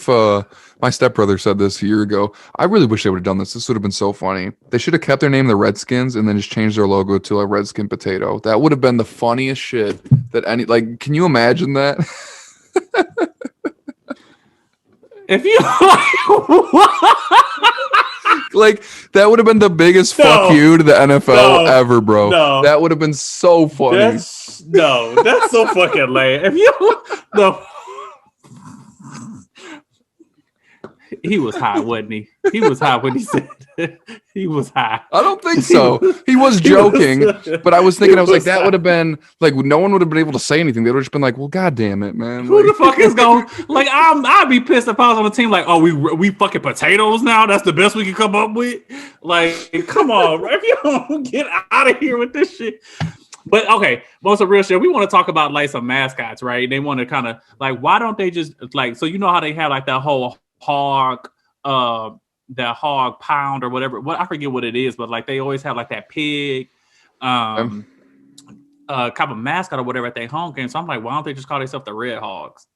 if my stepbrother said this a year ago. I really wish they would have done this. This would have been so funny. They should have kept their name the Redskins and then just changed their logo to a Redskin potato. That would have been the funniest shit that any like. Can you imagine that? If you Like that would have been the biggest fuck you to the NFL ever, bro. No. That would have been so funny. That's so fucking lame. If you he was high, wasn't he? He was high when he said it. He was high. I don't think so. He was joking, but I was thinking, I was like, that would have been like, no one would have been able to say anything. They would have just been like, well, God damn it, man. Who the fuck is going? Like, I'd be pissed if I was on the team. Like, oh, we fucking potatoes now. That's the best we can come up with. Like, come on, bro. If you don't get out of here with this shit. But okay, most of real shit. We want to talk about like some mascots, right? They want to kind of like, why don't they just like? So you know how they have like that whole hog, that hog pound or whatever. What I forget what it is, but like they always have like that pig, kind of mascot or whatever at their home game. So I'm like, why don't they just call themselves the Red Hogs?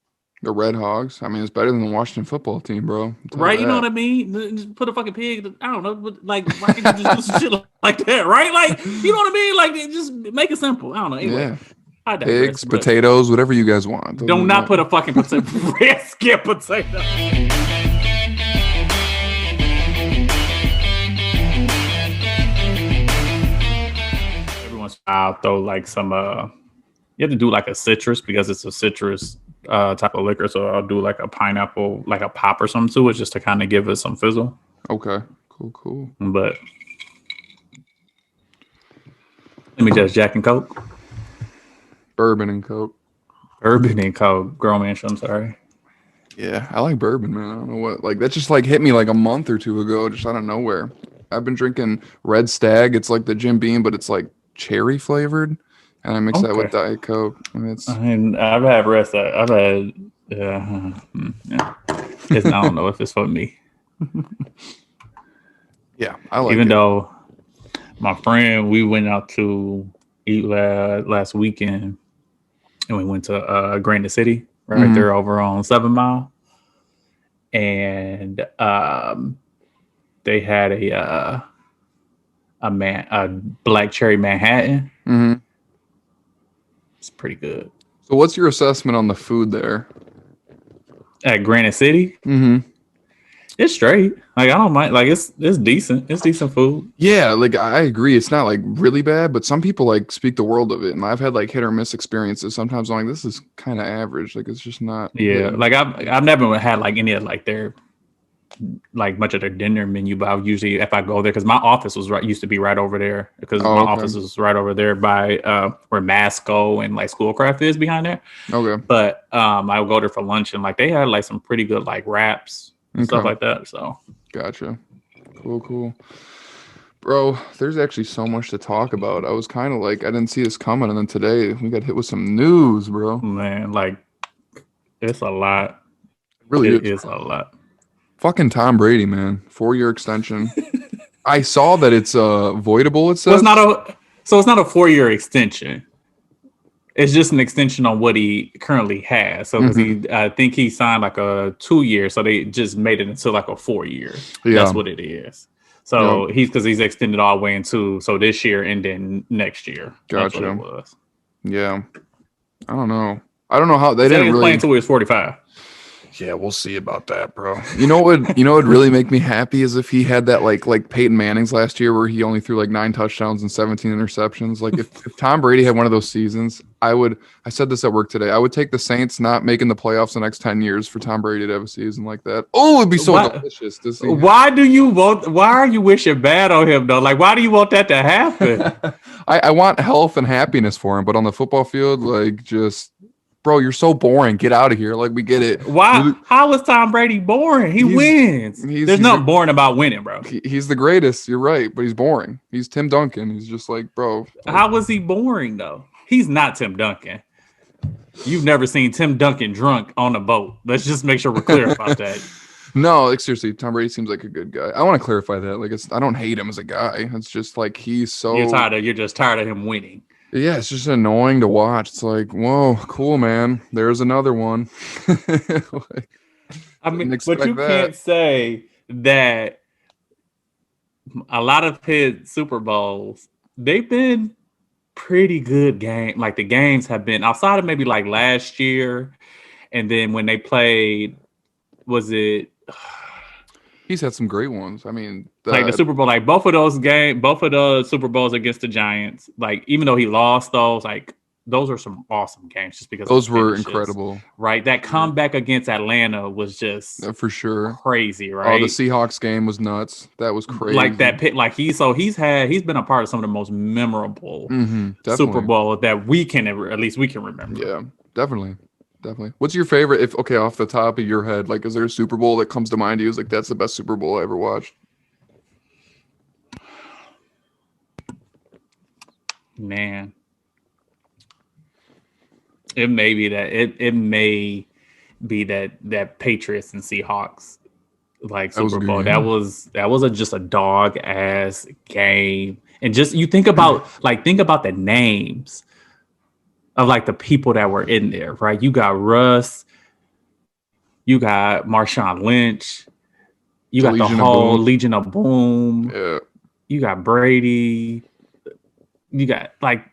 The Red Hogs. I mean, it's better than the Washington football team, bro. Right? You know what I mean? Just put a fucking pig. I don't know, but like, why can't you just do some shit like that? Right? Like, you know what I mean? Like, just make it simple. I don't know. Anyway, yeah. Pigs, potatoes, whatever you guys want. Don't not put a fucking red skin potato. I'll throw like some you have to do like a citrus because it's a citrus type of liquor, so I'll do like a pineapple, like a pop or something to it just to kind of give it some fizzle. Okay, cool. But let me just Jack and Coke. Bourbon and Coke. Grown man, I'm sorry. Yeah, I like bourbon, man. I don't know what, like that just like hit me like a month or two ago, just out of nowhere. I've been drinking Red Stag. It's like the Jim Beam, but it's like cherry flavored, and I mix that with Diet Coke. And I've had rest. I've had yeah. I don't know if it's for me. Yeah, I like. Even though my friend, we went out to eat last weekend, and we went to Granite City, right there over on 7 Mile, and they had a black cherry Manhattan. Mm-hmm. It's pretty good. So what's your assessment on the food there at Granite City? Mm-hmm. It's straight. Like I don't mind. Like it's decent. It's decent food. Yeah, like I agree. It's not like really bad, but some people like speak the world of it, and I've had like hit or miss experiences. Sometimes I'm like, this is kind of average. Like it's just not. Yeah, good. Like I've never had like any of like their like much of their dinner menu, but I would usually, if I go there, because my office was used to be right over there, because office was right over there by where Masco and like Schoolcraft is behind there. Okay. But I would go there for lunch, and like they had like some pretty good like wraps and stuff like that. So gotcha. Cool. Bro, there's actually so much to talk about. I was kind of like, I didn't see this coming, and then today we got hit with some news, bro. Man, like it's a lot. It is a lot. Fucking Tom Brady, man. 4-year extension. I saw that it's voidable, it says. It's not a 4-year extension. It's just an extension on what he currently has. So because I think he signed like a 2-year, so they just made it into like a 4-year. Yeah. That's what it is. So he's extended all the way into this year and then next year. Gotcha. That's what it was. Yeah. I don't know how they didn't really play until he was 45. Yeah, we'll see about that, bro. You know what would really make me happy is if he had that like Peyton Manning's last year where he only threw like 9 touchdowns and 17 interceptions. Like if Tom Brady had one of those seasons, I said this at work today, I would take the Saints not making the playoffs the next 10 years for Tom Brady to have a season like that. Oh, it'd be so delicious to see. Why are you wishing bad on him though? Like, why do you want that to happen? I want health and happiness for him, but on the football field, like just bro, you're so boring. Get out of here. Like, we get it. Why? How is Tom Brady boring? He wins. There's nothing boring about winning, bro. He's the greatest. You're right, but he's boring. He's Tim Duncan. He's just like, bro. How was he boring, though? He's not Tim Duncan. You've never seen Tim Duncan drunk on a boat. Let's just make sure we're clear about that. No, like seriously, Tom Brady seems like a good guy. I want to clarify that. Like, I don't hate him as a guy. It's just like he's so. You're just tired of him winning. Yeah, it's just annoying to watch. It's like, whoa, cool, man. There's another one. I mean, Didn't but you expect that. can't say that a lot of his Super Bowls, they've been pretty good game. Like the games have been outside of maybe like last year, and then when they played, was it He's had some great ones. I mean, like the Super Bowl? Like both of the Super Bowls against the Giants. Like even though he lost those, like those are some awesome games just because of the those were finishes. incredible. Right, that Sure. comeback against Atlanta was just For sure. crazy. Oh, the Right, Seahawks game was nuts. That was like that crazy. pit. Like he's been a part of some of the most memorable Super Definitely. Bowl that we can ever, at least we can remember. Yeah, definitely. Definitely. What's your favorite? If okay, off the top of your head, like, is there a Super Bowl that comes to mind to you? Is like that's the best Super Bowl I ever watched. Man, it may be that it may be that Patriots and Seahawks like That was a Super good Bowl. game. That was just a dog ass game. And just you think about the names of like the people that were in there, right? You got Russ, you got Marshawn Lynch, you To got the Legion of whole Boom. Legion of Boom, Yeah. you got Brady, you got like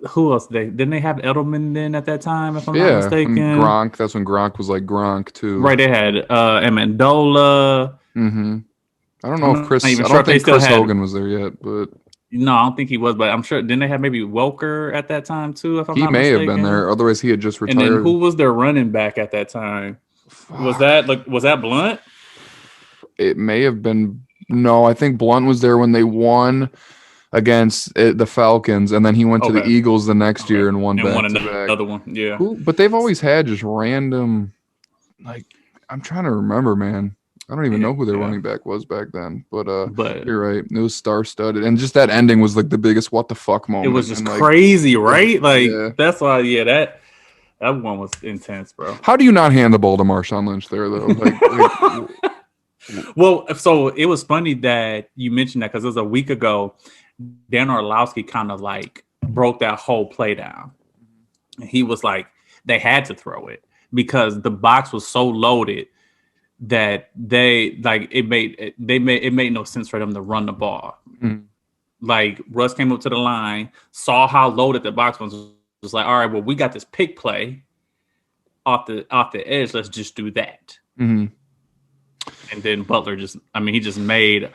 who else? They didn't they have Edelman then at that time, if I'm not Yeah. And mistaken. Gronk. That's when Gronk was like Gronk too. Right, they had Amendola. Mm-hmm. I don't know if I'm not Chris. even I sure don't if they think still Chris had. Hogan was there yet, but No, I don't think he was, but I'm sure. Didn't they have maybe Welker at that time too, if I'm he not may have been mistaken? there. Otherwise, he had just And then retired. who was their running back at that time? Fuck. Was that Blunt? It may have been. No, I think Blunt was there when they won against the Falcons, and then he went to the Okay, Eagles the next okay, year and won and one back to back. another one. Yeah, Who? But they've always had just random. Like, I'm trying to remember, man. I don't even know who their yeah. running back was back then. But But you're right. It was star studded, and just that ending was like the biggest what the fuck it was moment. just And like, crazy, right? Like yeah. that's why. Yeah, that one was intense, bro. How do you not hand the ball to Marshawn Lynch there though? Well, so it was funny that you mentioned that because it was a week ago. Dan Orlovsky kind of like broke that whole play down. He was like, they had to throw it because the box was so loaded that it made no sense for them to run the ball. Mm. Like Russ came up to the line, saw how loaded the box was like, all right, well, we got this pick play off the edge. Let's just do that. Mm-hmm. And then Butler he just made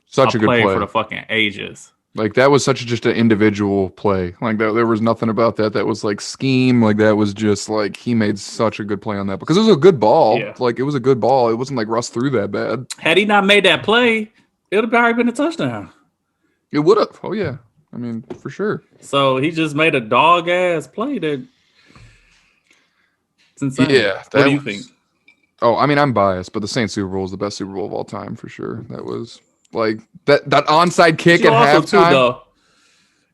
Such a good play play. for the fucking ages. Like that was such just an individual play. Like that, there was nothing about that that was like scheme. Like that was just like he made such a good play on that because it was a good ball. Yeah. Like it was a good ball. It wasn't like Russ threw that bad. Had he not made that play, it would have already been a touchdown. It would have. Oh yeah. I mean, for sure. So he just made a dog ass play that it's insane. Yeah. What do you think? Oh, I mean, I'm biased, but the Saints Super Bowl is the best Super Bowl of all time for sure. That was like that onside kick at halftime. Though,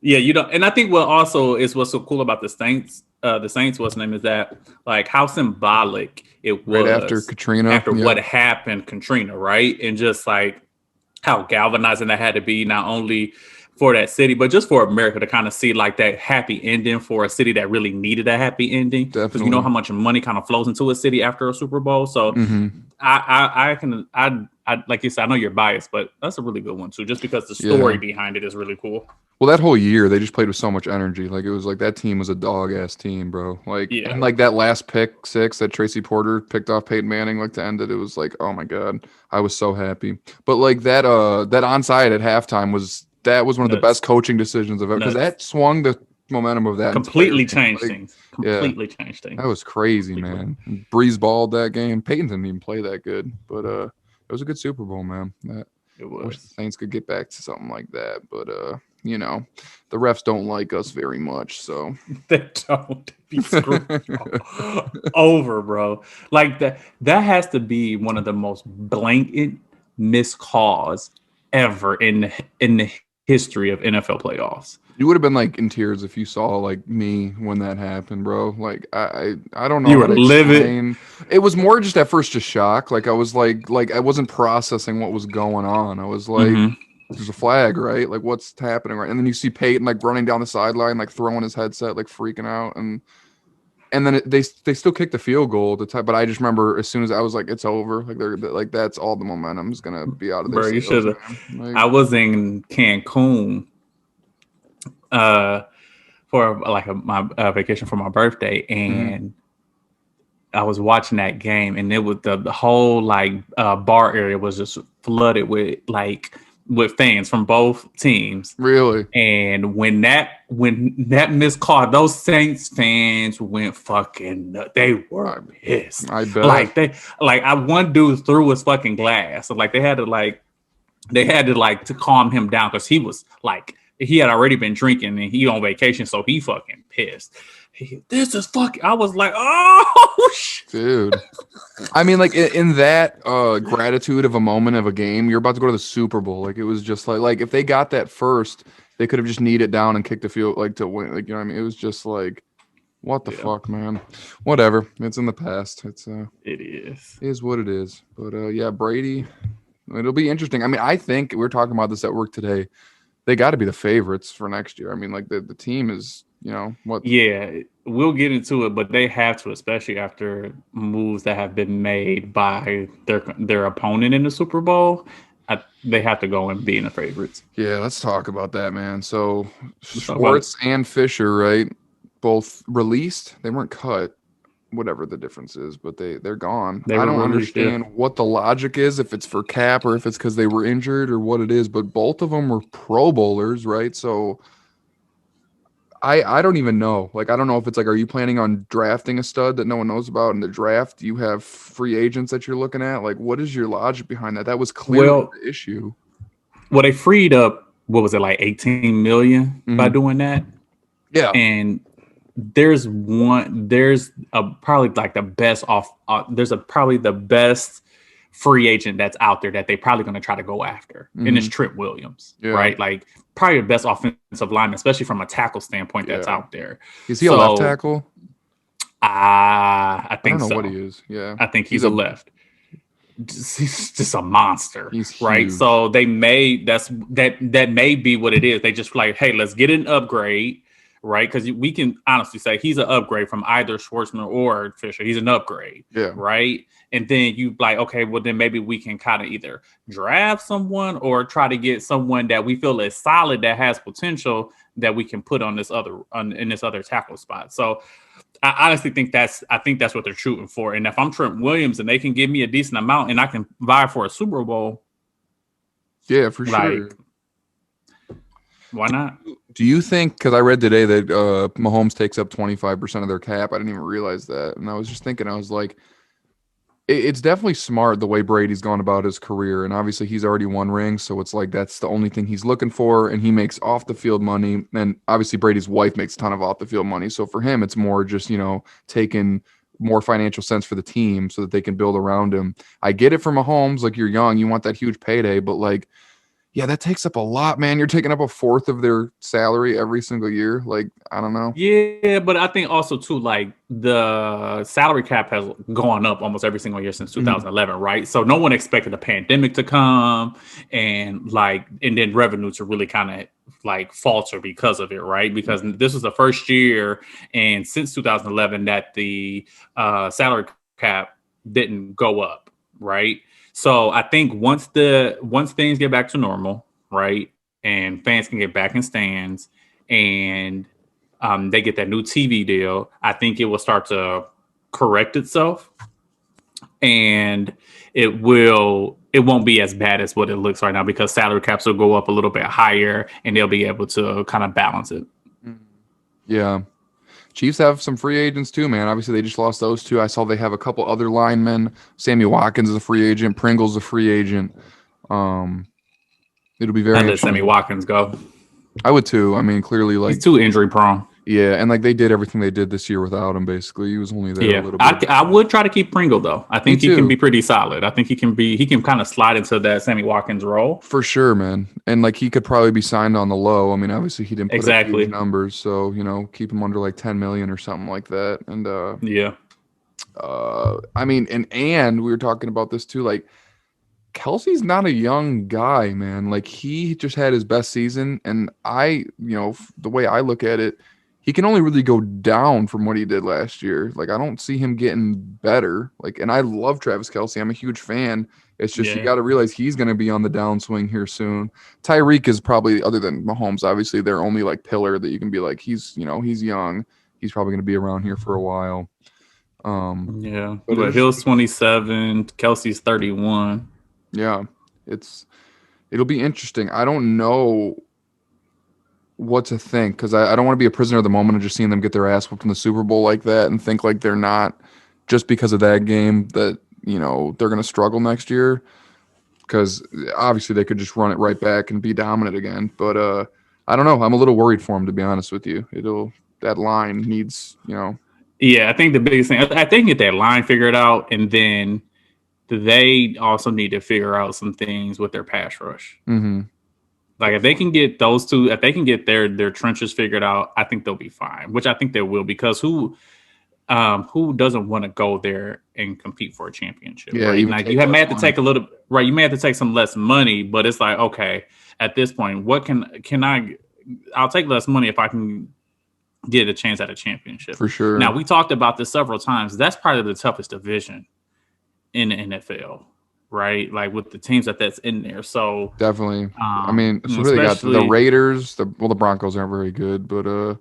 yeah, you know, and I think what also is what's so cool about the Saints, what's the name is that like how symbolic it was Right after Katrina, after what happened, Katrina, right? And just like how galvanizing that had to be, not only for that city, but just for America to kind of see like that happy ending for a city that really needed a happy ending. Because you know how much money kind of flows into a city after a Super Bowl. So I like you said, I know you're biased, but that's a really good one too, just because the story behind it is really cool. Well, that whole year they just played with so much energy. Like it was like that team was a dog ass team, bro. Like and like that last pick six that Tracy Porter picked off Peyton Manning like to end it. It was like, oh my god, I was so happy. But like that onside at halftime was one of the best coaching decisions of ever because that swung the momentum of that. Completely changed things. Changed things. That was crazy, man. Breeze balled that game. Peyton didn't even play that good, but it was a good Super Bowl, man. It was. I wish the Saints could get back to something like that, but you know, the refs don't like us very much, so they don't be screwed over, bro. Like that has to be one of the most blatant missed calls ever in the history of NFL playoffs. You would have been like in tears if you saw like me when that happened, bro. Like I don't know. You were livid. It was more just at first just shock. Like I was like I wasn't processing what was going on. I was like, there's a flag, right? Like what's happening, right? And then you see Peyton like running down the sideline, like throwing his headset, like freaking out, and And then they still kicked the field goal at the time, but I just remember as soon as I was like, it's over. Like they're like that's all the momentum's gonna be out of their Bro, you sails, should have. man. I Like, was in Cancun for like my vacation for my birthday, and I was watching that game, and it was the whole like bar area was just flooded with fans from both teams. really, And when that missed call, those Saints fans went fucking nuts. They were pissed. I bet. I one dude threw his fucking glass. So like they had to calm him down because he was like he had already been drinking and he on vacation, so he fucking pissed. This is fucking. I was like, oh shit. Dude. I mean, like in that gratitude of a moment of a game, you're about to go to the Super Bowl. Like it was just like if they got that first, they could have just kneed it down and kicked the field like to win. Like you know what I mean? It was just like, what the fuck, man? Whatever. It's in the past. It is. It is what it is. But yeah, Brady. It'll be interesting. I mean, I think we were talking about this at work today. They got to be the favorites for next year. I mean, like the team is, what? Yeah, we'll get into it, but they have to, especially after moves that have been made by their opponent in the Super Bowl. They have to go and be in the favorites. Yeah, let's talk about that, man. So Schwartz and Fisher, right? Both released. They weren't cut. Whatever the difference is, but they're gone. I don't understand what the logic is, if it's for cap or if it's because they were injured or what it is, but both of them were Pro Bowlers, right? So I don't even know. Like, I don't know if it's like, are you planning on drafting a stud that no one knows about in the draft? Do you have free agents that you're looking at? Like, what is your logic behind that? That was clearly the issue. Well, they freed up, what was it, like 18 million by doing that? Yeah. And there's probably like the best probably the best free agent that's out there that they probably going to try to go after, and it's Trent Williams, right? Like probably the best offensive lineman, especially from a tackle standpoint that's out there. Is he a left tackle? I think I don't know so. what he is. Yeah, I think he's a left. He's just a monster, right? Huge. So they may that may be what it is. They just like, hey, let's get an upgrade. Right, because we can honestly say he's an upgrade from either Schwartzman or Fisher. He's an upgrade, right? And then you like, okay, well then maybe we can kind of either draft someone or try to get someone that we feel is solid that has potential that we can put on this in this other tackle spot. So I honestly think that's what they're shooting for. And if I'm Trent Williams and they can give me a decent amount and I can vie for a Super Bowl, yeah, for sure. Why not? Do you think, because I read today that Mahomes takes up 25% of their cap. I didn't even realize that. And I was just thinking, I was like, it's definitely smart the way Brady's gone about his career. And obviously he's already won rings. So it's like, that's the only thing he's looking for. And he makes off the field money. And obviously Brady's wife makes a ton of off the field money. So for him, it's more just, taking more financial sense for the team so that they can build around him. I get it for Mahomes. Like, you're young, you want that huge payday, but like, yeah, that takes up a lot, man. You're taking up a fourth of their salary every single year. Like, I don't know. Yeah, but I think also too, like the salary cap has gone up almost every single year since 2011, right? So no one expected a pandemic to come and then revenue to really kind of like falter because of it, right? Because this was the first year and since 2011 that the salary cap didn't go up, right? So I think once things get back to normal, right, and fans can get back in stands, and they get that new TV deal, I think it will start to correct itself, and it won't be as bad as what it looks right now because salary caps will go up a little bit higher, and they'll be able to kind of balance it. Yeah. Chiefs have some free agents too, man. Obviously, they just lost those two. I saw they have a couple other linemen. Sammy Watkins is a free agent. Pringle's a free agent. It'll be very. I'd let Sammy Watkins go. I would too. I mean, clearly, like, he's too injury prone. Yeah, and like they did everything they did this year without him. Basically, he was only there a little bit. I would try to keep Pringle though. I think he can be pretty solid. I think he can kind of slide into that Sammy Watkins role for sure, man. And like he could probably be signed on the low. I mean, obviously he didn't put up huge numbers, so keep him under like 10 million or something like that. And I mean, and we were talking about this too, like. Kelsey's not a young guy, man. Like he just had his best season, and the way I look at it, he can only really go down from what he did last year. Like I don't see him getting better. Like, and I love Travis Kelce. I'm a huge fan. It's just you got to realize he's going to be on the downswing here soon. Tyreek is probably, other than Mahomes, obviously their only like pillar that you can be like he's young. He's probably going to be around here for a while. But Hill's 27, Kelsey's 31. Yeah, it'll be interesting. I don't know what to think because I don't want to be a prisoner of the moment of just seeing them get their ass whooped in the Super Bowl like that and think like they're not just because of that game that they're going to struggle next year, because obviously they could just run it right back and be dominant again. But I don't know. I'm a little worried for them, to be honest with you. That line needs Yeah, I think the biggest thing, I think get that line figured out, and then they also need to figure out some things with their pass rush. Mm-hmm. Like if they can get those two, if they can get their trenches figured out, I think they'll be fine. Which I think they will, because who doesn't want to go there and compete for a championship? Yeah, right? Like you may have to take a little right. You may have to take some less money, but it's like, okay, at this point, what can I? I'll take less money if I can get a chance at a championship. For sure. Now, we talked about this several times. That's probably the toughest division in the NFL, right? Like with the teams that's in there. So definitely. I mean, so they got the Raiders. The Broncos aren't very good, but who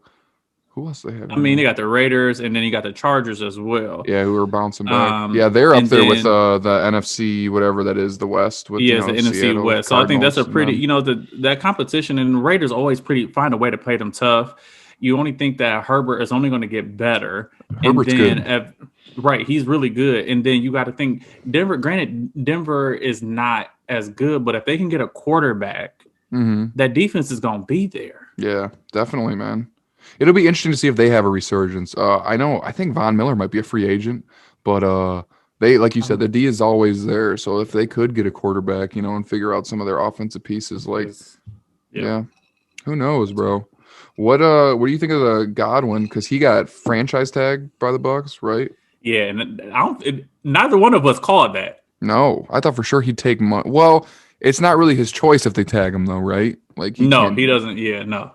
else they have? I mean, they got the Raiders, and then you got the Chargers as well. Yeah, who are bouncing back. Yeah, they're up there with the NFC, whatever that is, the West. With, it's the NFC Seattle, West. So I think that's a pretty, that competition, and the Raiders always find a way to play them tough. You only think that Herbert is only going to get better. Herbert's good. Right, he's really good. And then you got to think Denver. Granted, Denver is not as good, but if they can get a quarterback, that defense is going to be there. Yeah, definitely, man. It'll be interesting to see if they have a resurgence. I think Von Miller might be a free agent, but they, like you said, the D is always there. So if they could get a quarterback, and figure out some of their offensive pieces, yeah, who knows, bro? What do you think of the Godwin? Because he got franchise tagged by the Bucs, right? Yeah, and neither one of us called that. No, I thought for sure he'd take money. Well, it's not really his choice if they tag him, though, right? Like he doesn't. Yeah, no,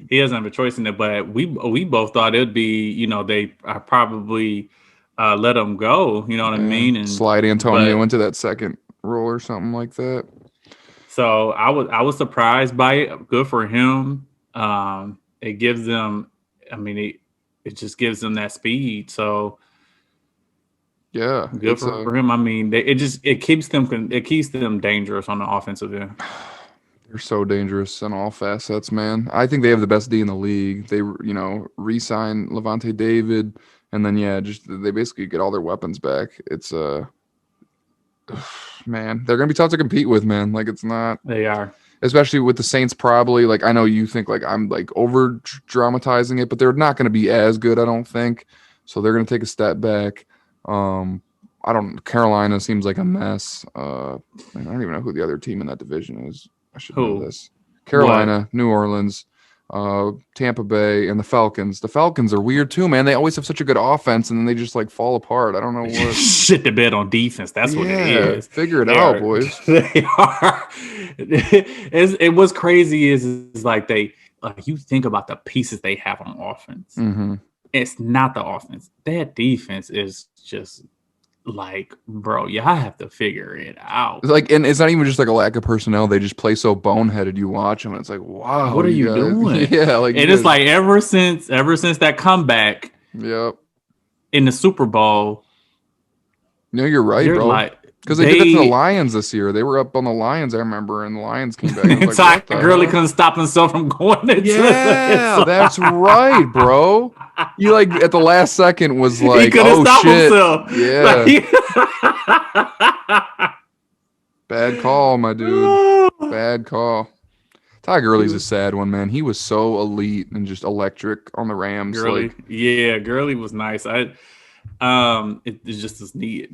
he doesn't have a choice in it. But we both thought it'd be, they probably let him go. You know what I mean? And slide Antonio into that second role or something like that. So I was surprised by it. Good for him. It gives them, it just gives them that speed. So yeah, good for him. I mean, it keeps them dangerous on the offensive end. They're so dangerous on all facets, man. I think they have the best D in the league. They, re-sign Levante David, and then they basically get all their weapons back. It's man, they're gonna be tough to compete with, man. Like it's not. They are. Especially with the Saints, probably. Like I know you think like I'm like over dramatizing it, but they're not going to be as good, I don't think. So they're going to take a step back. Carolina seems like a mess. I don't even know who the other team in that division is. I should know this. Carolina, what? New Orleans, Tampa Bay, and the Falcons. The Falcons are weird too, man. They always have such a good offense, and then they just like fall apart. I don't know what. Shit the bed on defense. That's what it is. Figure it out, boys. They are. What's crazy is like you think about the pieces they have on offense. Mm-hmm. It's not the offense. That defense is just like, bro, y'all have to figure it out. Like, and it's not even just like a lack of personnel. They just play so boneheaded. You watch them, and it's like, wow, what are you doing? Yeah, like, and it's like ever since that comeback, yep, in the Super Bowl. No, you're right, bro. Because they did it to the Lions this year. They were up on the Lions, I remember, and the Lions came back. Ty Gurley couldn't stop himself from going into Yeah, that's right, bro. You like at the last second was like, he couldn't stop himself. Yeah. Bad call, my dude. Bad call. Ty Gurley's a sad one, man. He was so elite and just electric on the Rams. Gurley, Gurley was nice. It's just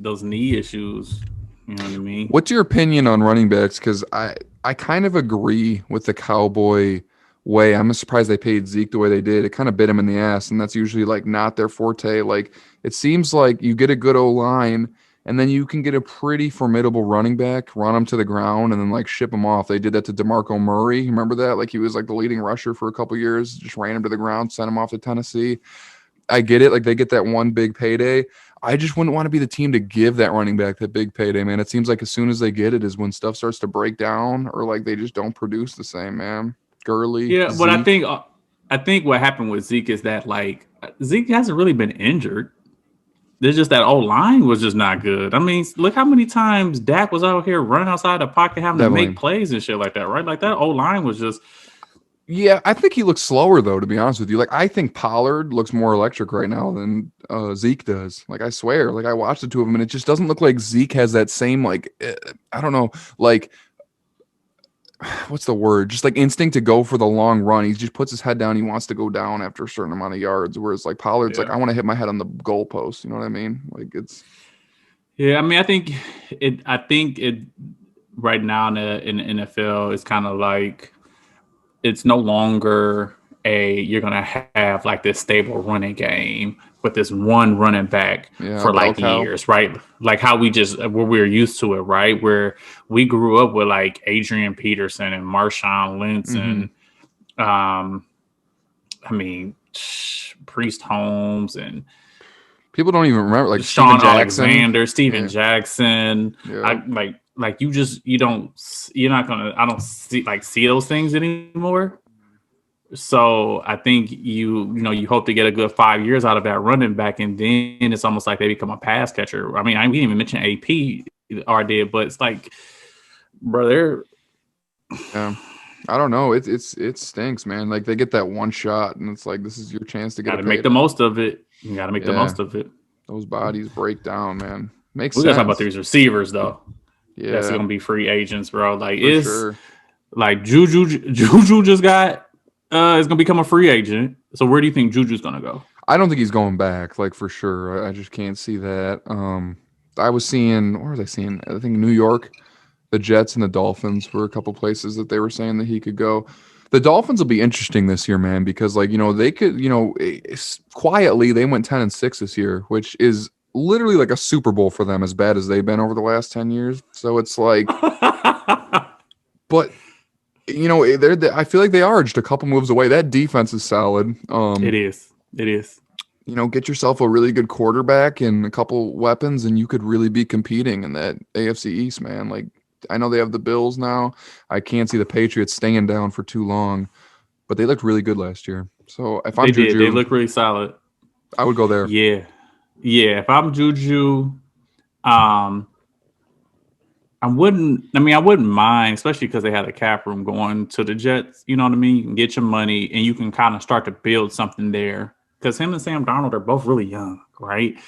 those knee issues. You know what I mean? What's your opinion on running backs? Because I kind of agree with the Cowboy way. I'm surprised they paid Zeke the way they did. It kind of bit him in the ass, and that's usually like not their forte. Like it seems like you get a good O-line and then you can get a pretty formidable running back, run him to the ground, and then like ship him off. They did that to DeMarco Murray. Remember that? Like he was like the leading rusher for a couple years, just ran him to the ground, sent him off to Tennessee. I get it. Like they get that one big payday. I just wouldn't want to be the team to give that running back that big payday, man. It seems like as soon as they get it is when stuff starts to break down or like they just don't produce the same, man. Gurley, Yeah, but Zeke. I think what happened with Zeke is that like Zeke hasn't really been injured. There's just that old line was just not good. I mean, look how many times Dak was out here running outside the pocket, having to make plays and shit like that, right? Like that old line was just. Yeah, I think he looks slower though, to be honest with you. Like I think Pollard looks more electric right now than Zeke does. Like I swear, like I watched the two of them and it just doesn't look like Zeke has that same like I don't know, like what's the word? Just like instinct to go for the long run. He just puts his head down. He wants to go down after a certain amount of yards. Whereas like Pollard's like, I want to hit my head on the goalpost. You know what I mean? Like it's. Yeah, I mean, I think it right now in the NFL is kind of like it's no longer you're gonna have like this stable running game with this one running back for like years, right? Like how where we're used to it, right? Where we grew up with like Adrian Peterson and Marshawn Lynch and I mean Priest Holmes and people don't even remember like Sean Alexander, Steven Jackson. Yeah. You're not gonna I don't see those things anymore. So I think you hope to get a good 5 years out of that running back, and then it's almost like they become a pass catcher. I mean, we didn't even mention AP or did, but it's like, brother. Yeah. I don't know. It stinks, man. Like they get that one shot, and it's like this is your chance to get. Got to make the most of it. You got to make the most of it. Those bodies break down, man. Makes sense. We gotta talk about these receivers though. Yeah, that's gonna be free agents, bro. Like like Juju just got is gonna become a free agent. So where do you think Juju's gonna go? I don't think he's going back, like for sure. I just can't see that. I was seeing, where was I seeing? I think New York, the Jets and the Dolphins were a couple places that they were saying that he could go. The Dolphins will be interesting this year, man, because like, they could, quietly they went 10-6 this year, which is literally like a Super Bowl for them, as bad as they've been over the last 10 years. So it's like, but I feel like they are just a couple moves away. That defense is solid. It is. Get yourself a really good quarterback and a couple weapons, and you could really be competing in that AFC East, man. Like, I know they have the Bills now. I can't see the Patriots staying down for too long, but they looked really good last year. So if I'm Juju, they look really solid. I would go there. Yeah. If I'm Juju, I wouldn't mind, especially because they had a cap room going to the Jets. You know what I mean? You can get your money and you can kind of start to build something there. Because him and Sam Darnold are both really young, right?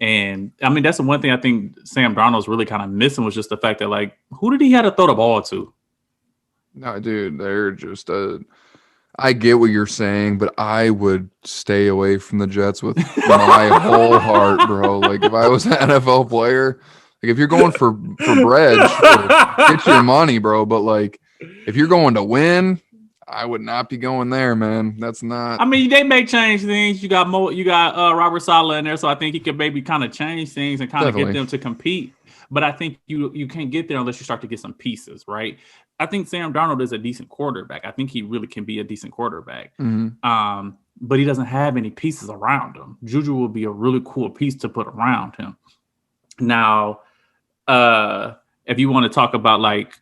And I mean, that's the one thing I think Sam Darnold's really kind of missing was just the fact that, like, who did he have to throw the ball to? No, dude, they're just I get what you're saying, but I would stay away from the Jets with my whole heart, bro. Like, if I was an NFL player, like, if you're going for bread, sure, get your money, bro. But like, if you're going to win, I would not be going there, man. That's not. I mean, they may change things. You got Robert Saleh in there, so I think he could maybe kind of change things and kind of get them to compete. But I think you can't get there unless you start to get some pieces, right? I think Sam Darnold is a decent quarterback. I think he really can be a decent quarterback. Mm-hmm. But he doesn't have any pieces around him. Juju will be a really cool piece to put around him. Now, if you want to talk about like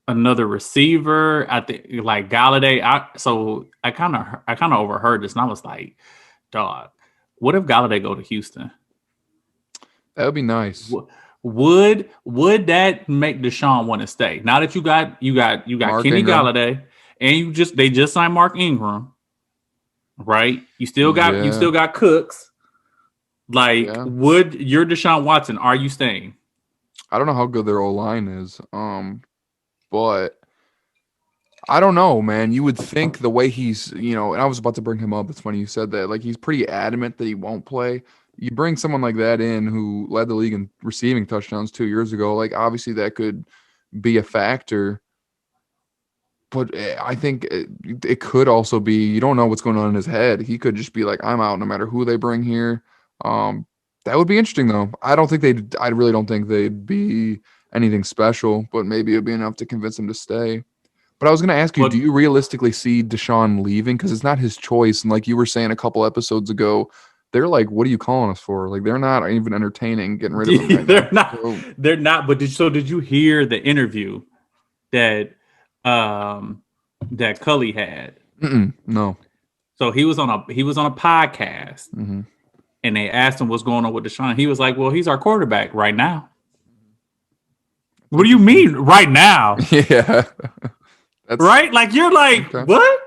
another receiver, I think like Galladay. I kind of overheard this, and I was like, "Dog, what if Galladay go to Houston?" That would be nice. Would that make Deshaun want to stay? Now that you got Mark Kenny Ingram. Galladay, and they just signed Mark Ingram, right? You still got Cooks. Like, would your Deshaun Watson? Are you staying? I don't know how good their O-line is, but I don't know, man. You would think the way he's, and I was about to bring him up. It's funny you said that. Like, he's pretty adamant that he won't play. You bring someone like that in who led the league in receiving touchdowns 2 years ago. Like, obviously that could be a factor. But I think it could also be, you don't know what's going on in his head. He could just be like, I'm out no matter who they bring here. That would be interesting, though. I really don't think they'd be anything special, but maybe it'd be enough to convince him to stay. But I was going to ask you, do But you realistically see Deshaun leaving? Because it's not his choice. And like you were saying a couple episodes ago, they're like, what are you calling us for? Like, they're not even entertaining getting rid of him right they're now. not. So, They're not. But did you hear the interview that that Cully had? no. So he was on a podcast, Hmm. and they asked him what's going on with Deshaun. He was like, "Well, he's our quarterback right now." What do you mean right now? Yeah. That's Right? Like you're like okay. what?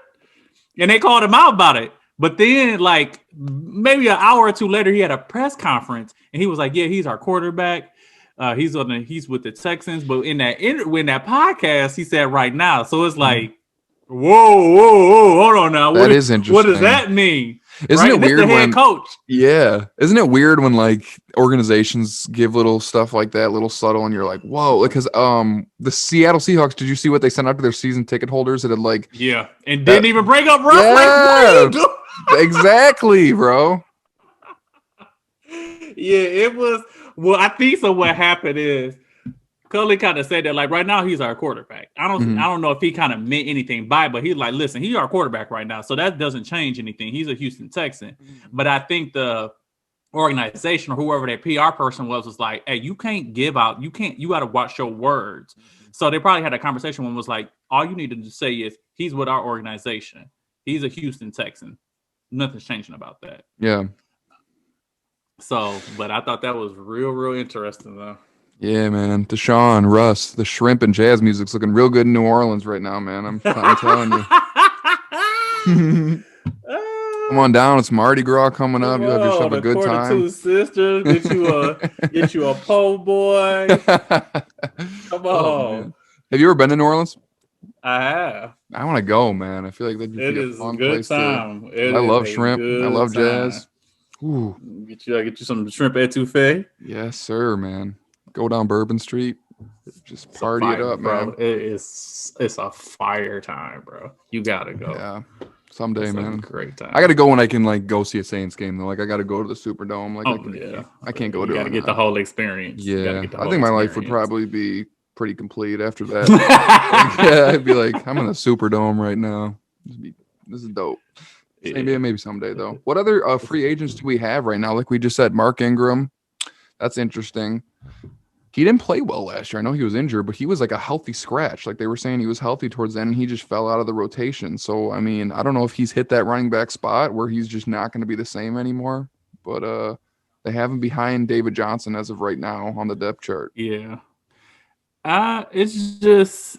And they called him out about it. But then, like maybe an hour or two later, he had a press conference, and he was like, "Yeah, he's our quarterback. He's with the Texans." But in that podcast, he said right now. So it's Mhm. like, whoa, hold on now. That is What does interesting. that mean? Isn't Right? it And this weird the head when coach. Yeah. Isn't it weird when like organizations give little stuff like that, little subtle, and you're like, whoa, because the Seattle Seahawks, did you see what they sent out to their season ticket holders that had like Yeah, and that didn't even bring up Russ. Like, what are yeah, you doing? exactly, bro. Yeah, it was. Well, I think so. What happened is Cully kind of said that like right now he's our quarterback. Hmm. I don't know if he kind of meant anything by it, but he's like, listen, he's our quarterback right now, so that doesn't change anything. He's a Houston Texan, but I think the organization or whoever that PR person was like, hey, you can't give out, you got to watch your words. So they probably had a conversation when it was like, all you need to say is he's with our organization. He's a Houston Texan. Nothing's changing about that. Yeah. So, but I thought that was real interesting though. Yeah, man. Deshaun, Russ, the shrimp and jazz music's looking real good in New Orleans right now, man. I'm telling you. Come on down. It's Mardi Gras coming up. You'll have yourself a The good quarter time. two sisters. Get you a po' boy. Come Oh, on. man. Have you ever been to New Orleans? I have. I want to go, man. I feel like that'd It be a is a fun good place to. time. It I is love a shrimp. I good love time. jazz. Ooh. Get you some shrimp etouffee. Yes, sir, man. Go down Bourbon Street. Just party it up, bro. man. It's a fire time, bro. You gotta go. Yeah. Someday, It's man. a great time. I gotta go when I can like go see a Saints game though. Like I gotta go to the Superdome. Like I can't go to You gotta it. get the whole experience. Yeah. I think my life would probably be pretty complete after that. Yeah, I'd be like, I'm in the Superdome right now. This is dope. Maybe someday though. What other free agents do we have right now? Like we just said, Mark Ingram. That's interesting. He didn't play well last year. I know he was injured, but he was like a healthy scratch. Like they were saying he was healthy towards the end, and he just fell out of the rotation. So I mean, I don't know if he's hit that running back spot where he's just not going to be the same anymore. But they have him behind David Johnson as of right now on the depth chart. Yeah. It's just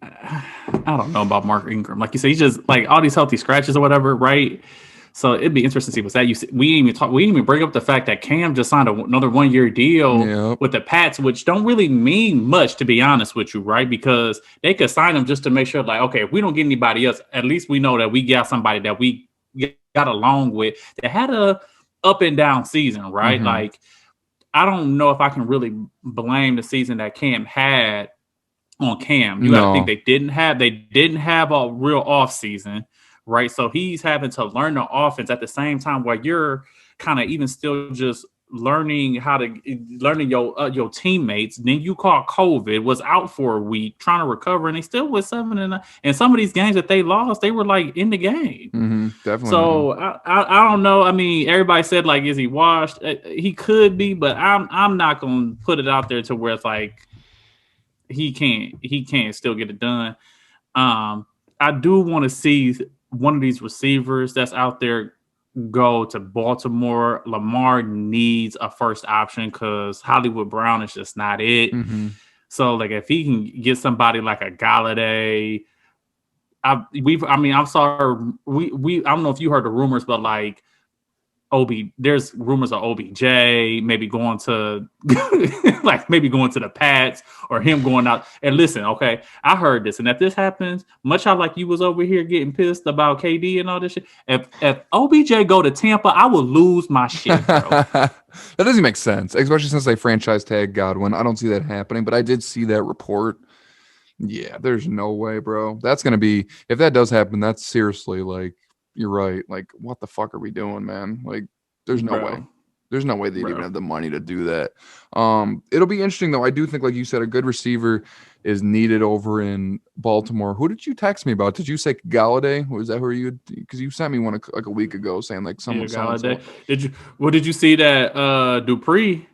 I don't know about Mark Ingram. Like you said, he's just like all these healthy scratches or whatever, right? So it'd be interesting to see what's that. We didn't even bring up the fact that Cam just signed another 1 year deal with the Pats, which don't really mean much, to be honest with you, right? Because they could sign him just to make sure, like, okay, if we don't get anybody else, at least we know that we got somebody that we got along with that had a up and down season, right? Mm-hmm. Like, I don't know if I can really blame the season that Cam had on Cam. You got to think they didn't have a real off season, right? So he's having to learn the offense at the same time while you're kind of even still just learning your teammates. Then you caught COVID, was out for a week, trying to recover, and they still was 7-9. And some of these games that they lost, they were like in the game. Mm-hmm, definitely. So I don't know. I mean, everybody said like, is he washed? He could be, but I'm not gonna put it out there to where it's like he can't still get it done. I do want to see one of these receivers that's out there go to Baltimore. Lamar needs a first option because Hollywood Brown is just not it. Mm-hmm. So like if he can get somebody like a Galladay, I don't know if you heard the rumors, but like there's rumors of OBJ maybe going to the Pats or him going out. And listen, okay, I heard this, and if this happens, much how like you was over here getting pissed about KD and all this shit, if OBJ go to Tampa, I will lose my shit, bro. That doesn't make sense, especially since they franchise tag Godwin. I don't see that happening, but I did see that report. Yeah, there's no way, bro. That's gonna be if that does happen. That's seriously like you're right. Like, what the fuck are we doing, man? Like, there's no way. Bro, There's no way they'd even bro. have the money to do that. It'll be interesting though. I do think, like you said, a good receiver is needed over in Baltimore. Who did you text me about? Did you say Galladay? Was that who you? Because you sent me one like a week ago saying like Yeah, someone so and so. Galladay. Did you see that Dupree?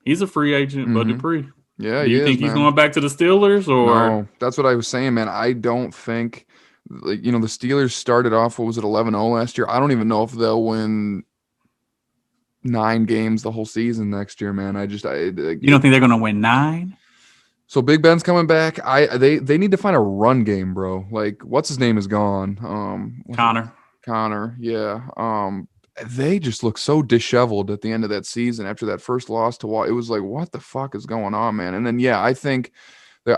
He's a free agent, but Mm-hmm. Dupree. Yeah, Do he you is, think he's man. going back to the Steelers or No, that's what I was saying, man. I don't think, like, the Steelers started off, what was it, 11-0 last year? I don't even know if they'll win 9 games the whole season next year, man. you don't think they're going to win 9? So Big Ben's coming back. They need to find a run game, bro. Like, what's his name is gone. What's his Connor. Connor, yeah. They just look so disheveled at the end of that season after that first loss to Wall. It was like, what the fuck is going on, man? And then yeah, I think they're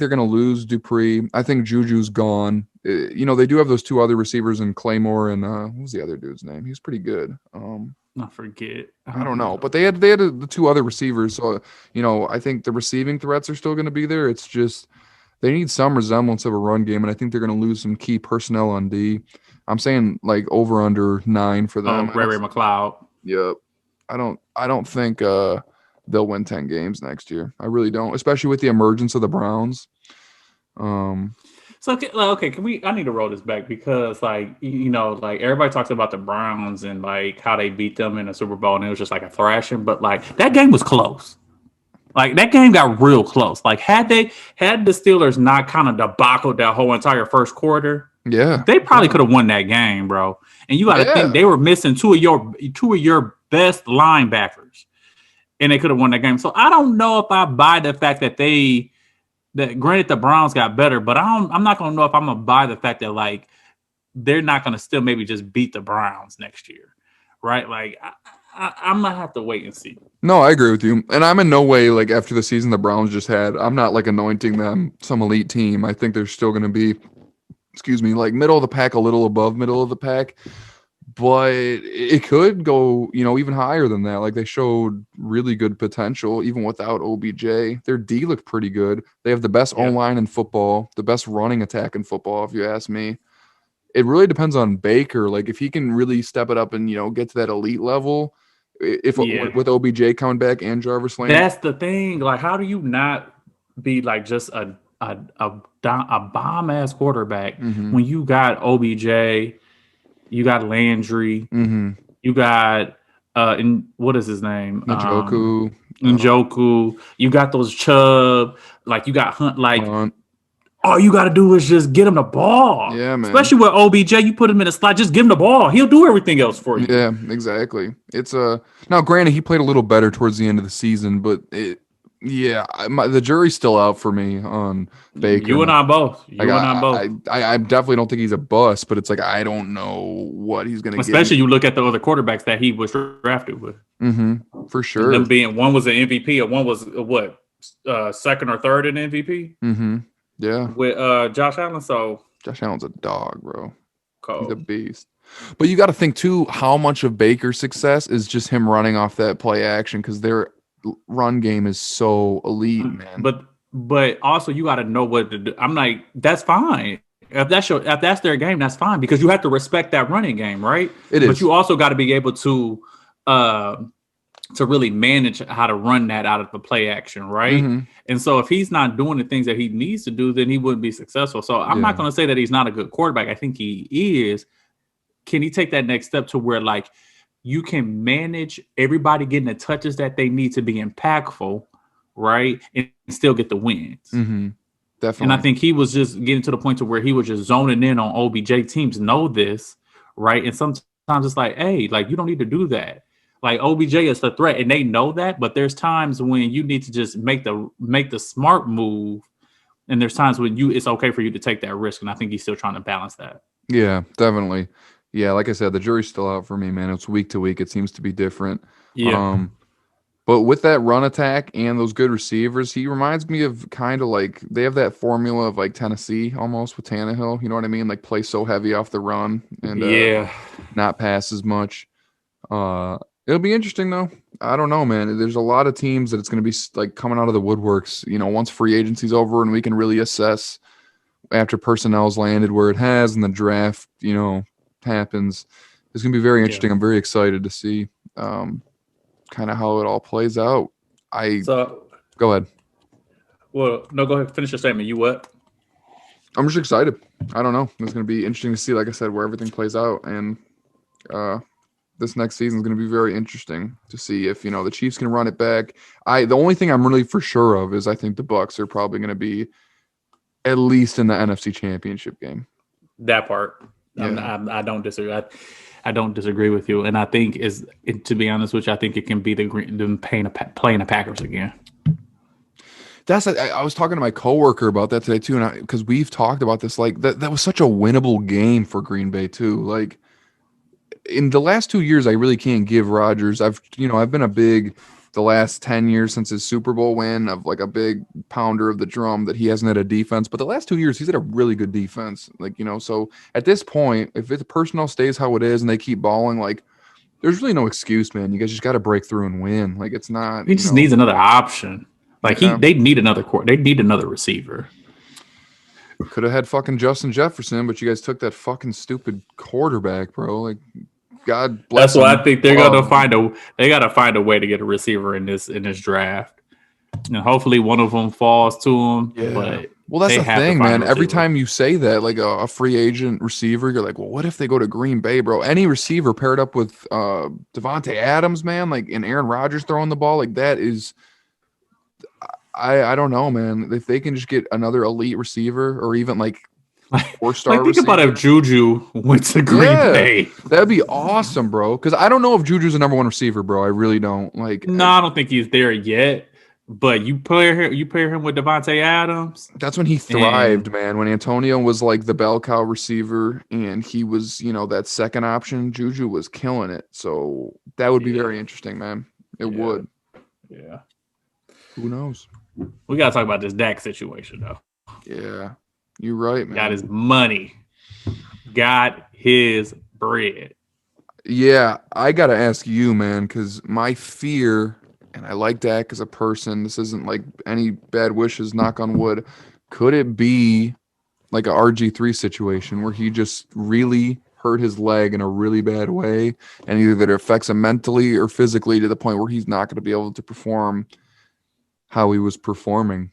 gonna lose Dupree. I think Juju's gone. They do have those 2 other receivers in Claymore and what was the other dude's name? He's pretty good. I forget. I I don't don't know, know. but they had the 2 other receivers. So I think the receiving threats are still going to be there. It's just they need some resemblance of a run game, and I think they're going to lose some key personnel on D. I'm saying like over under 9 for Oh, them. Ray McLeod. Yep. I don't think they'll win 10 games next year. I really don't, especially with the emergence of the Browns. Um So okay, can we? I need to roll this back because like like everybody talks about the Browns and like how they beat them in the Super Bowl and it was just like a thrashing, but like that game was close. Like that game got real close. Like had the Steelers not kind of debacled that whole entire first quarter, yeah. they probably could have won that game, bro. And you got to think Yeah. they were missing two of your best linebackers, and they could have won that game. So I don't know if I buy the fact that granted the Browns got better, but I'm not gonna know if I'm gonna buy the fact that like they're not gonna still maybe just beat the Browns next year, right? Like I'm gonna have to wait and see. No, I agree with you. And I'm in no way like after the season the Browns just had, I'm not like anointing them some elite team. I think they're still going to be, like middle of the pack, a little above middle of the pack. But it could go, even higher than that. Like they showed really good potential even without OBJ. Their D looked pretty good. They have the best Yeah. O-line in football, the best running attack in football, if you ask me. It really depends on Baker. Like if he can really step it up and, get to that elite level, if Yeah. with OBJ coming back and Jarvis Landry. That's the thing. Like, how do you not be like just a bomb ass quarterback Mm-hmm. when you got OBJ, you got Landry, Mm-hmm. you got and what is his name? Njoku, Njoku. You got those Chubb. Like you got Hunt. Like Hunt. all you got to do is just get him the ball. Yeah, man. Especially with OBJ, you put him in a slot, just give him the ball. He'll do everything else for you. Yeah, exactly. It's now granted he played a little better towards the end of the season, but the jury's still out for me on Baker. You and I both. Like, I definitely don't think he's a bust, but it's like I don't know what he's gonna Especially give me. you look at the other quarterbacks that he was drafted with. Mm-hmm. For sure. Them being one was an MVP and one was what second or third in MVP Mm-hmm. Yeah. with Josh Allen. So Josh Allen's a dog, bro. cold. He's a beast. But you got to think too, how much of Baker's success is just him running off that play action because their run game is so elite, man. But also you got to know what to do. I'm like, that's fine. If that's their game, that's fine because you have to respect that running game, right? It is. But you also got to be able to really manage how to run that out of the play action, right? Mm-hmm. And so if he's not doing the things that he needs to do, then he wouldn't be successful. So I'm not going to say that he's not a good quarterback. I think he is. Can he take that next step to where like you can manage everybody getting the touches that they need to be impactful, right? And still get the wins. Mm-hmm. Definitely. And I think he was just getting to the point to where he was just zoning in on OBJ. Teams know this, right? And sometimes it's like, hey, like you don't need to do that. Like OBJ is the threat, and they know that. But there's times when you need to just make the smart move, and there's times when it's okay for you to take that risk. And I think he's still trying to balance that. Yeah, definitely. Yeah, like I said, the jury's still out for me, man. It's week to week. It seems to be different. Yeah. But with that run attack and those good receivers, he reminds me of kind of like they have that formula of like Tennessee almost with Tannehill. You know what I mean? Like play so heavy off the run and not pass as much. It'll be interesting though. I don't know, man. There's a lot of teams that it's going to be like coming out of the woodworks. Once free agency's over and we can really assess after personnel's landed where it has and the draft, happens. It's going to be very interesting. Yeah. I'm very excited to see kind of how it all plays out. So Go ahead. Well, no, go ahead. Finish your statement. You what? I'm just excited. I don't know. It's going to be interesting to see, like I said, where everything plays out. And this next season is going to be very interesting to see if, the Chiefs can run it back. The only thing I'm really for sure of is I think the Bucs are probably going to be at least in the NFC Championship game. That part. Yeah. I don't disagree. I don't disagree with you. And I think to be honest with you, I think it can be them playing the Packers again. I was talking to my coworker about that today too, and because we've talked about this, like that was such a winnable game for Green Bay too. Like in the last 2 years, I really can't give Rodgers. I've been a big the last 10 years since his Super Bowl win of like a big pounder of the drum that he hasn't had a defense, but the last 2 years he's had a really good defense. Like so at this point, if the personnel stays how it is and they keep balling, like there's really no excuse, man. You guys just got to break through and win. Like it's not. He just needs another option. Like they need another they need another receiver. Could have had fucking Justin Jefferson, but you guys took that fucking stupid quarterback, bro. Like, God bless. That's why I think they're gonna find a way to get a receiver in this draft. And hopefully one of them falls to them. Yeah. But well, that's the thing, man. Every time you say that, like a free agent receiver, you're like, well, what if they go to Green Bay, bro? Any receiver paired up with Devontae Adams, man, like and Aaron Rodgers throwing the ball, like that is. I don't know, man. If they can just get another elite receiver or even like 4-star think receiver. About if Juju went to Green Bay. That'd be awesome, bro. Because I don't know if Juju's a number one receiver, bro. I really don't. No, I don't think he's there yet. But you pair him with Devontae Adams. That's when he thrived, man. When Antonio was like the bell cow receiver and he was, that second option, Juju was killing it. So that would be very interesting, man. It would. Yeah. Who knows? We gotta talk about this Dak situation, though. Yeah, you're right, man. Got his money, got his bread. Yeah, I gotta ask you, man, because my fear, and I like Dak as a person. This isn't like any bad wishes. Knock on wood. Could it be like a RG3 situation where he just really hurt his leg in a really bad way, and either that affects him mentally or physically to the point where he's not going to be able to perform how he was performing?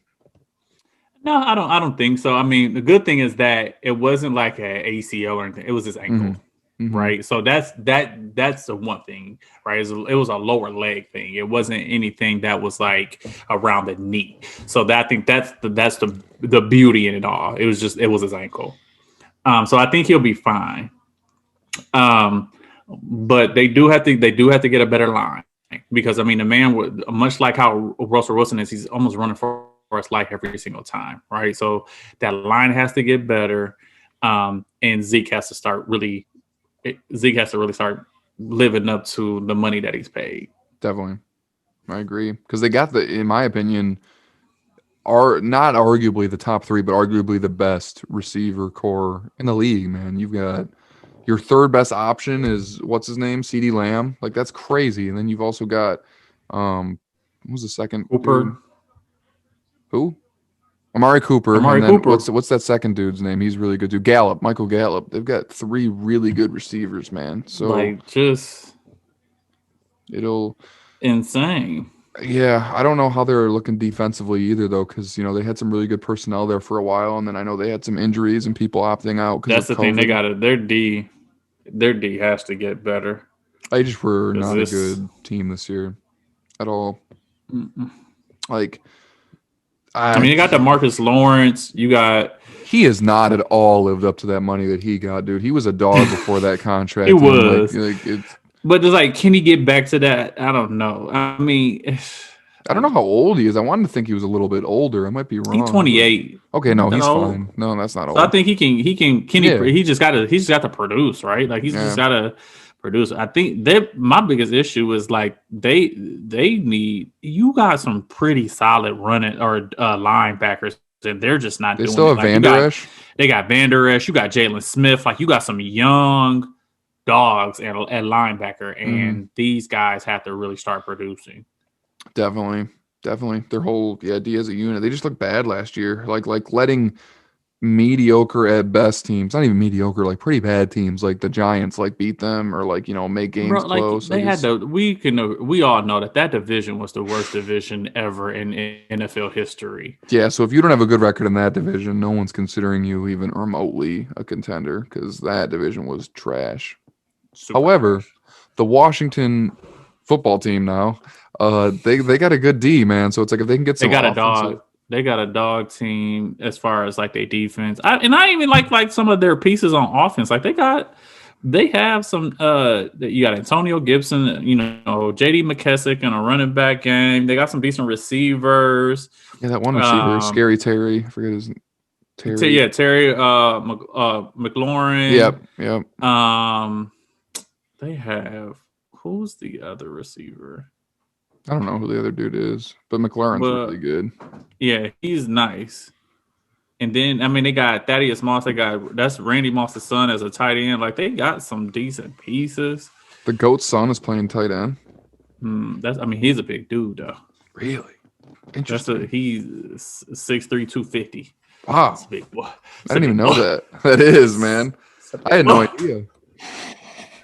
No, I don't think so. I mean, the good thing is that it wasn't like an ACL or anything. It was his ankle, right? So that's the one thing, right? It was a lower leg thing. It wasn't anything that was like around the knee. So I think that's the beauty in it all. It was his ankle. So I think he'll be fine. But they do have to get a better line. Because I mean, the man would, much like how Russell Wilson is, he's almost running for his life every single time, right? So that line has to get better, and Zeke has to really start living up to the money that he's paid. Definitely, I agree, because they got in my opinion, are not arguably the top three, but arguably the best receiver core in the league. Man, you've got. Your third best option is what's his name, CeeDee Lamb. Like that's crazy. And then you've also got, what was the second? Cooper. Dude? Who? Amari Cooper. Amari Cooper. What's that second dude's name? He's really good dude. Michael Gallup. They've got 3 really good receivers, man. So it'll insane. Yeah, I don't know how they're looking defensively either, though, because they had some really good personnel there for a while, and then I know they had some injuries and people opting out. That's the thing. They got it. Their D has to get better. They just were not a good team this year at all. Like, I mean, you got the Marcus Lawrence. He has not at all lived up to that money that he got, dude. He was a dog before that contract. He was. But it's like, can he get back to that? I don't know. I mean, I don't know how old he is. I wanted to think he was a little bit older. I might be wrong. He's 28. Okay, no, he's fine. No, that's not old. So I think he can. He just got to produce, right? Like he's just got to produce. I think my biggest issue is like they need. You got some pretty solid running or linebackers, and they're just not. They doing still it. have Van Der Esch. They got Van Der Esch. You got Jalen Smith. Like you got some young dogs at linebacker, and these guys have to really start producing. Definitely. Their whole D as a unit. They just looked bad last year. Like letting mediocre at best teams, not even mediocre, like pretty bad teams like the Giants, like beat them or like, make games close. They had we all know that division was the worst division ever in NFL history. Yeah, so if you don't have a good record in that division, no one's considering you even remotely a contender because that division was trash. However, the Washington football team now, they got a good D, man. So it's like if they can get some, they got a dog team as far as like their defense. I even like some of their pieces on offense. Like they have some. You got Antonio Gibson, JD McKessick in a running back game. They got some decent receivers. Yeah, that one receiver, Scary Terry. I forget his name. Terry. Terry McLaurin. Yep. They have, who's the other receiver? I don't know who the other dude is, but McLaurin's really good. Yeah, he's nice. And then, they got Thaddeus Moss. That's Randy Moss's son as a tight end. Like, they got some decent pieces. The GOAT's son is playing tight end. He's a big dude, though. Really? Interesting. He's 6'3", 250. Wow. That's a big boy. I didn't even know that. That is, man. I had no idea.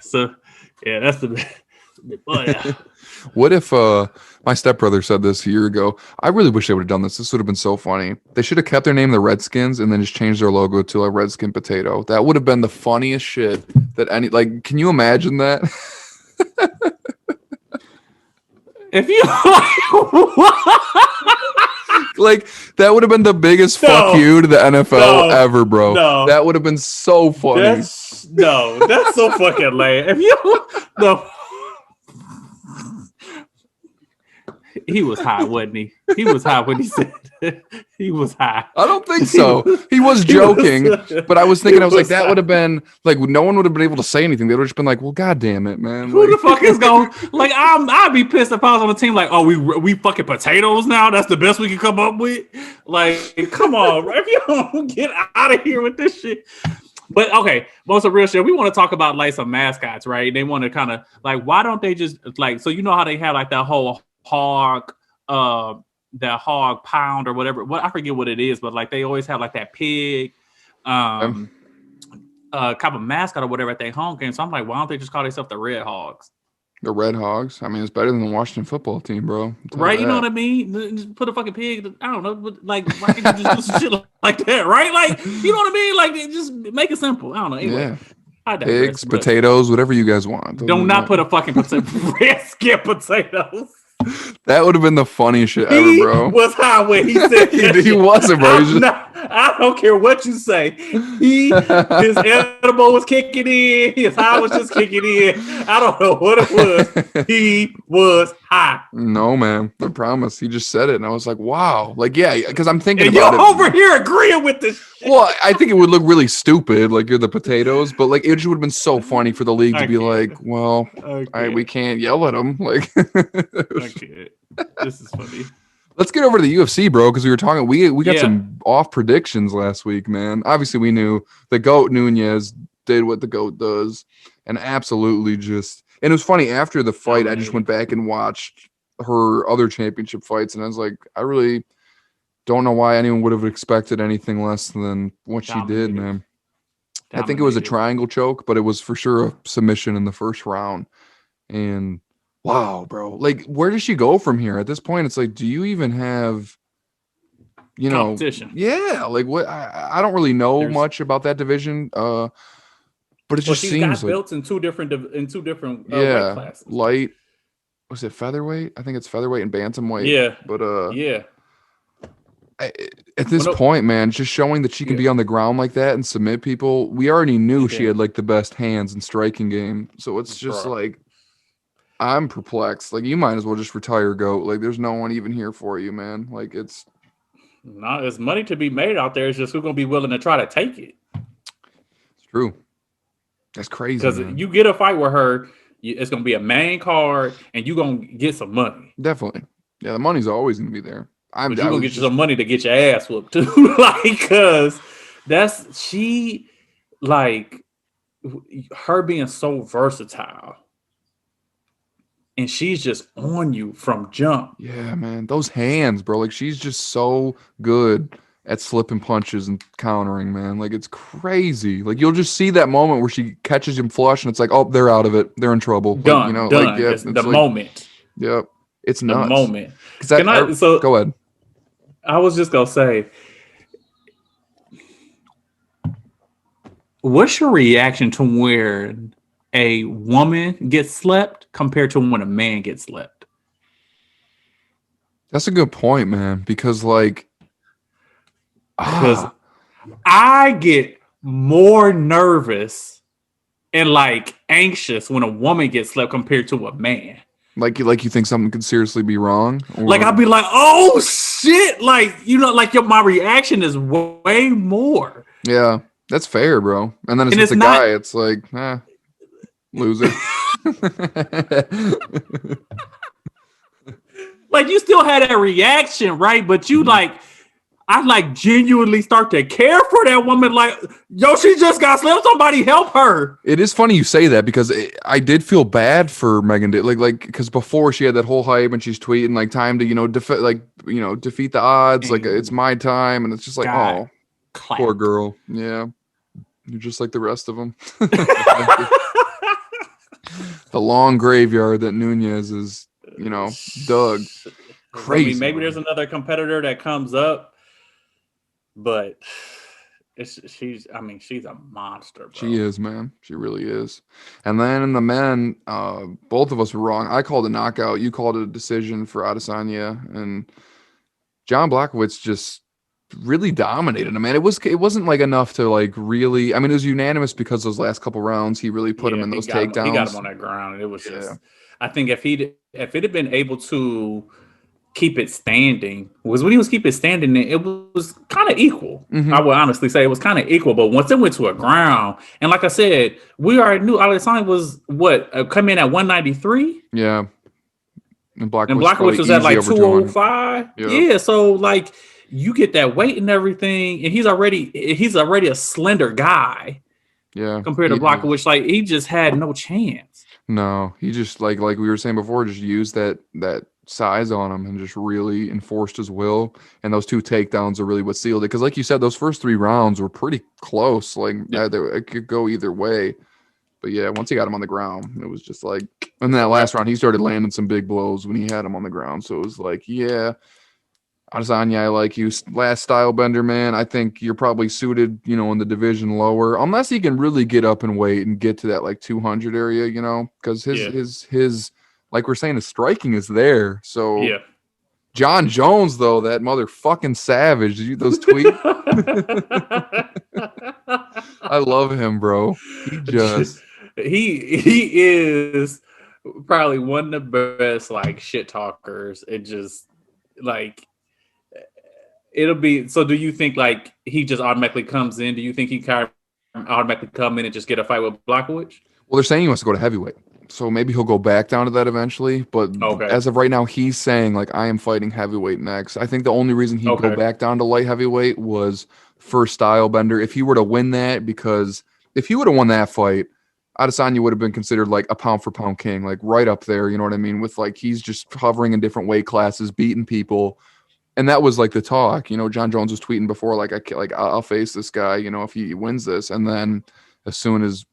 So, yeah, that's the big boy. Yeah. What if my stepbrother said this a year ago? I really wish they would have done this. This would have been so funny. They should have kept their name the Redskins and then just changed their logo to a Redskin potato. That would have been the funniest shit that can you imagine that? If you like that would have been the biggest fuck you to the NFL ever, bro. No. That would have been so funny. That's so fucking lame. If you he was high, wasn't he? He was high when he said it. He was high. I don't think so. He was joking, but I was thinking, that would have been like no one would have been able to say anything. They would have just been like, "Well, god damn it, man." Who the fuck is going? Like, I'd be pissed if I was on a team like, "Oh, we fucking potatoes now. That's the best we can come up with." Like, come on, bro. If you don't get out of here with this shit. But okay, most of real shit. We want to talk about like some mascots, right? They want to kind of like, why don't they just like? So you know how they have like that whole hog pound or whatever. I forget what it is, but like they always have like that pig kind of mascot or whatever at their home game. So I'm like, why don't they just call themselves the Red Hogs? The Red Hogs. It's better than the Washington football team, bro. Right? You know what I mean? Just put a fucking pig. I don't know, but like, why can't you just do some shit like that? Right? Like, you know what I mean? Like, just make it simple. I don't know. Anyway, yeah. Pigs, potatoes, whatever you guys want. Do not put a fucking red skin potatoes. That would have been the funniest shit ever, bro. He was high when he said that. He wasn't, bro. I don't care what you say. His edible was kicking in. His high was just kicking in. I don't know what it was. He was high. No, man. I promise. He just said it, and I was like, wow. Like, yeah, because I'm thinking and about you're over here agreeing with this shit. Well, I think it would look really stupid, like you're the potatoes, but like it just would have been so funny for the league to be like, well, we can't yell at them. Like, okay. This is funny. Let's get over to the UFC, bro, because we were talking. We got some off predictions last week, man. Obviously, we knew the GOAT Nunez did what the GOAT does, and absolutely just. And it was funny after the fight. I just went back and watched her other championship fights, and I was like, I really don't know why anyone would have expected anything less than what she did, man. I think it was a triangle choke, but it was for sure a submission in the first round. And wow, bro, like where does she go from here? At this point, it's like, do you even have, competition? Yeah, like what? I don't really know much about that division, but it just seems like belts in two different weight classes. Light, was it featherweight? I think it's featherweight and bantamweight. Yeah, but at this point, man, just showing that she can be on the ground like that and submit people. We already knew she had like the best hands and striking game, so it's just like. I'm perplexed. Like, you might as well just retire, GOAT. Like, there's no one even here for you, man. Like, it's not as money to be made out there. It's just who's gonna be willing to try to take it. It's true. That's crazy. Because you get a fight with her, it's gonna be a main card, and you're gonna get some money. Definitely. Yeah, the money's always gonna be there. But you're gonna get you some money to get your ass whooped too. Like, cause her being so versatile, and she's just on you from jump. Yeah, man. Those hands, bro. Like she's just so good at slipping punches and countering, man. Like it's crazy. Like you'll just see that moment where she catches him flush and it's like, oh, they're out of it. They're in trouble. Like, you know, like, Done. yeah, It's the it's like, moment. yep. It's The nuts. moment. Cause that, go ahead. I was just gonna say, what's your reaction to when a woman gets slept compared to when a man gets slept? That's a good point, man. Because like, Because I get more nervous and like anxious when a woman gets slept compared to a man. like you think something could seriously be wrong? Or... Like I'll be like, oh shit! Like like my reaction is way more. Yeah, that's fair, bro. And then it's And with it's the not- guy. It's like, loser. Like you still had that reaction, right? But you I like genuinely start to care for that woman. Like, yo, she just got slept. Somebody help her. It is funny you say that because I did feel bad for Megan. Like because before she had that whole hype and she's tweeting like time to defeat the odds. Like it's my time, and it's just like God, poor girl. Yeah, you're just like the rest of them. The long graveyard that Nunez is, dug. Crazy. I mean, maybe there's another competitor that comes up, but she's a monster, bro. She is, man. She really is. And then in the men, both of us were wrong. I called a knockout. You called it a decision for Adesanya, and John Blachowicz just really dominated him, man. It wasn't like enough to like really. I mean, it was unanimous because those last couple rounds he really put him in those takedowns. He got him on that ground. It was just. I think if it had been able to keep it standing, was when he was keeping it standing, it was kind of equal. Mm-hmm. I would honestly say it was kind of equal, but once it went to a ground, and like I said, we already knew Adesanya was come in at 193. Yeah, and Blachowicz was at like 205. Yeah, so like you get that weight and everything, and he's already a slender guy. Yeah, compared to Blachowicz, like he just had no chance. No, he just like we were saying before, just used that size on him and just really enforced his will. And those two takedowns are really what sealed it. Because like you said, those first 3 rounds were pretty close. Like it could go either way. But yeah, once he got him on the ground, it was just like. And that last round, he started landing some big blows when he had him on the ground. So it was like, yeah. Adesanya, I like you. Last style bender, man. I think you're probably suited, in the division lower, unless he can really get up and weight and get to that like 200 area, because his like we're saying, his striking is there. So yeah. John Jones, though, that motherfucking savage. Did you those tweets? I love him, bro. He is probably one of the best like shit talkers. It just like. It'll be so. Do you think like he just automatically comes in? Do you think he kind of automatically come in and just get a fight with Blachowicz? Well, they're saying he wants to go to heavyweight, so maybe he'll go back down to that eventually. But as of right now, he's saying like I am fighting heavyweight next. I think the only reason he'd go back down to light heavyweight was for style bender. If he were to win that, because if he would have won that fight, Adesanya would have been considered like a pound for pound king, like right up there. You know what I mean? With like he's just hovering in different weight classes, beating people. And that was like the talk, John Jones was tweeting before, I'll face this guy, if he wins this. And then as soon as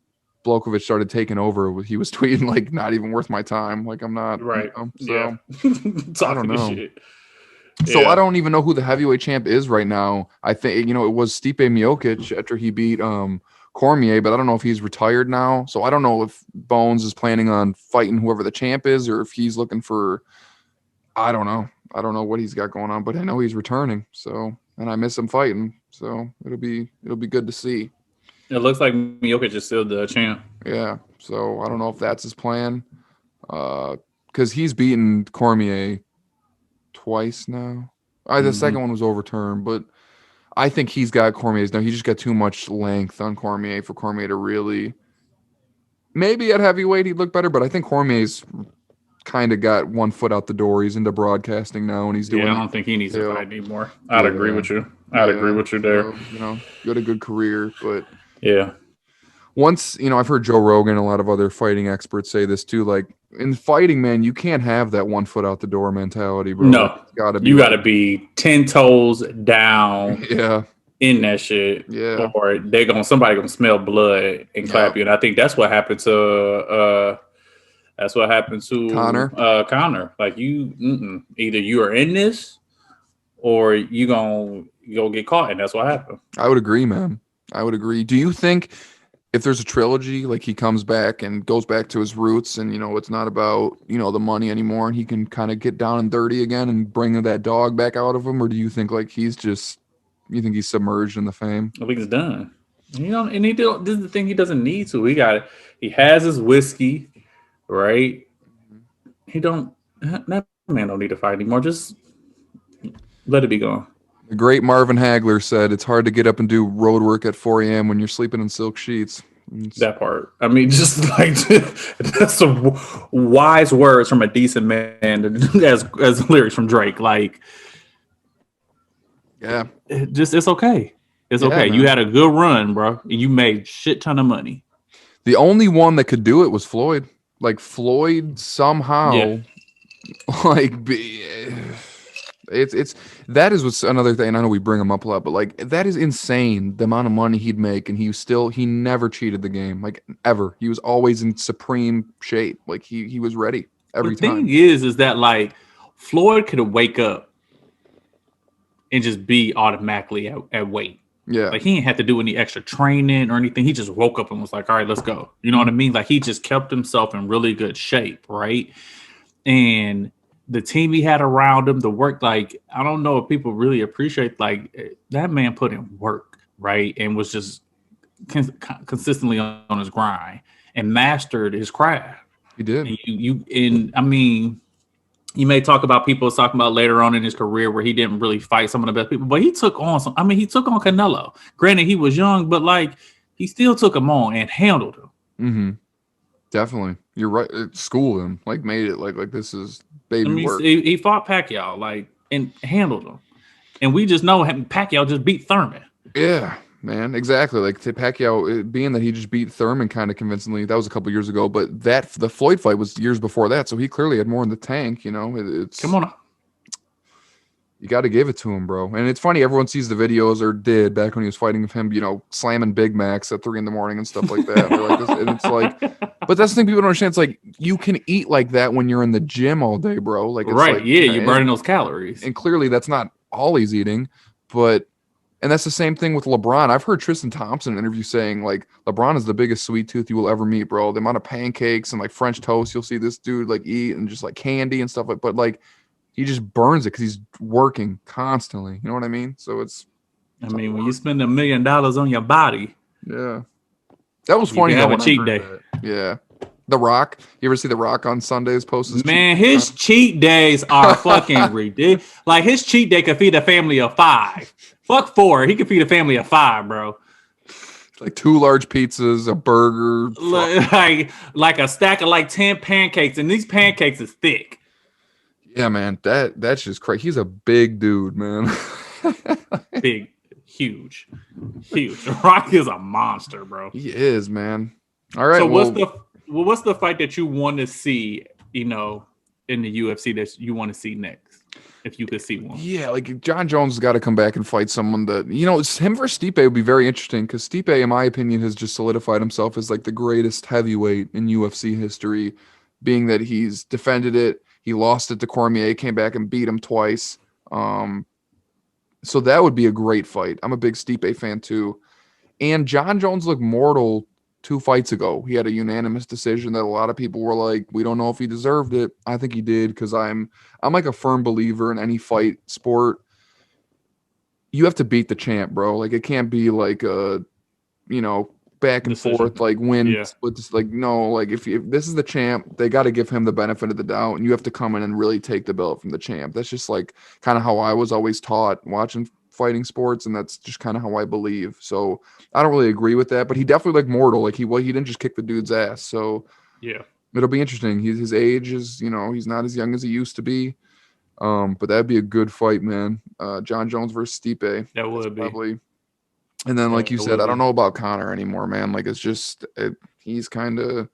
Blachowicz started taking over, he was tweeting like, not even worth my time. Like I'm not right. So I don't know. Shit. So I don't even know who the heavyweight champ is right now. I think, it was Stipe Miocic after he beat Cormier, but I don't know if he's retired now. So I don't know if Bones is planning on fighting whoever the champ is, or if he's looking for, I don't know. I don't know what he's got going on, but I know he's returning. So, and I miss him fighting. So it'll be good to see. It looks like Miocic is still the champ. Yeah. So I don't know if that's his plan, because he's beaten Cormier twice now. The second one was overturned, but I think he's got Cormier's now. He just got too much length on Cormier for Cormier to really. Maybe at heavyweight he'd look better, but I think Cormier's kind of got one foot out the door. He's into broadcasting now, and he's doing. I don't think he needs to fight anymore. I'd agree with you. I'd agree with you there. So, you had a good career, but yeah. once, I've heard Joe Rogan, a lot of other fighting experts say this too. Like in fighting, man, you can't have that 1 foot out the door mentality, bro. Like, No, it's got to be you got to like, be 10 toes down yeah, in that shit, yeah, or somebody gonna smell blood and yeah. clap you. And I think that's what happened to Connor. Connor. Like either you are in this or you gonna get caught, and that's what happened. I would agree, man. I would agree. Do you think if there's a trilogy, like he comes back and goes back to his roots and, it's not about, the money anymore and he can kind of get down and dirty again and bring that dog back out of him? Or do you think like you think he's submerged in the fame? I think it's done. And this is the thing, he doesn't need to. He has his whiskey, right? That man don't need to fight anymore. Just let it be gone. The great Marvin Hagler said it's hard to get up and do road work at 4 a.m. when you're sleeping in silk sheets. That part. I mean, just like that's some wise words from a decent man as lyrics from Drake. Like, yeah, it's okay. It's Yeah, okay. man. You had a good run, bro. And you made shit ton of money. The only one that could do it was Floyd. Like Floyd somehow, Yeah. like it's that is what's another thing. I know we bring him up a lot, but like that is insane. The amount of money he'd make, and he never cheated the game, like ever. He was always in supreme shape. Like he was ready every time. The thing is that like Floyd could wake up and just be automatically at weight. Yeah, Like he didn't have to do any extra training or anything. He just woke up and was like, all right, let's go. You know what I mean? Like he just kept himself in really good shape, right? And the team he had around him, the work, like, I don't know if people really appreciate, like, that man put in work, right? And was just consistently on his grind and mastered his craft. he did. And I mean, you may talk about people talking about later on in his career where he didn't really fight some of the best people, but he took on he took on Canelo. Granted, he was young, but like he still took him on and handled him. Mm-hmm. Definitely, you're right. It schooled him, like made it like this is baby work. He fought Pacquiao like and handled him, and we just know Pacquiao just beat Thurman. Yeah, man, exactly. Like to Pacquiao, being that he just beat Thurman kind of convincingly, that was a couple years ago. But the Floyd fight was years before that, so he clearly had more in the tank. It's Come on. You got to give it to him, bro. And it's funny, everyone sees the videos or did back when he was fighting with him, slamming Big Macs at 3 a.m. and stuff like that. And it's like, but that's the thing people don't understand. It's like you can eat like that when you're in the gym all day, bro. Like, it's right? Like, yeah, you're burning those calories. And clearly, that's not all he's eating, but. And that's the same thing with LeBron. I've heard Tristan Thompson in an interview saying, like, LeBron is the biggest sweet tooth you will ever meet, bro. The amount of pancakes and, like, French toast you'll see this dude, like, eat and just, like, candy and stuff. But, like, he just burns it because he's working constantly. You know what I mean? So it's when you spend $1 million on your body. Yeah. That was funny. You can have a cheat day. Yeah. The Rock. You ever see The Rock on Sundays post? Man, his cheat days are fucking ridiculous. Like, his cheat day could feed a family of 5. Fuck 4. He could feed a family of 5, bro. Like 2 large pizzas, a burger. Like a stack of like 10 pancakes. And these pancakes is thick. Yeah, man. That's just crazy. He's a big dude, man. Big. Huge. The Rock is a monster, bro. He is, man. All right. So what's the fight that you want to see, in the UFC that you want to see next? If you could see one. Yeah, like John Jones has got to come back and fight someone that, him versus Stipe would be very interesting because Stipe, in my opinion, has just solidified himself as like the greatest heavyweight in UFC history, being that he's defended it. He lost it to Cormier, came back and beat him twice. So that would be a great fight. I'm a big Stipe fan too. And John Jones looked mortal 2 fights ago. He had a unanimous decision that a lot of people were like, we don't know if he deserved it. I think he did because I'm like a firm believer in any fight sport. You have to beat the champ, bro. Like it can't be like a, back and decision. forth, like win. Yeah. But just like, no, like if this is the champ, they got to give him the benefit of the doubt, and you have to come in and really take the belt from the champ. That's just like kind of how I was always taught watching fighting sports, and that's just kind of how I believe. So I don't really agree with that, but he definitely looked mortal. Like he didn't just kick the dude's ass. So yeah, it'll be interesting. His age is, he's not as young as he used to be. But that'd be a good fight, man. John Jones versus Stipe. that would be. Probably And then, like you It said, would I don't be. know about Connor anymore, man. Like it's just he's kind of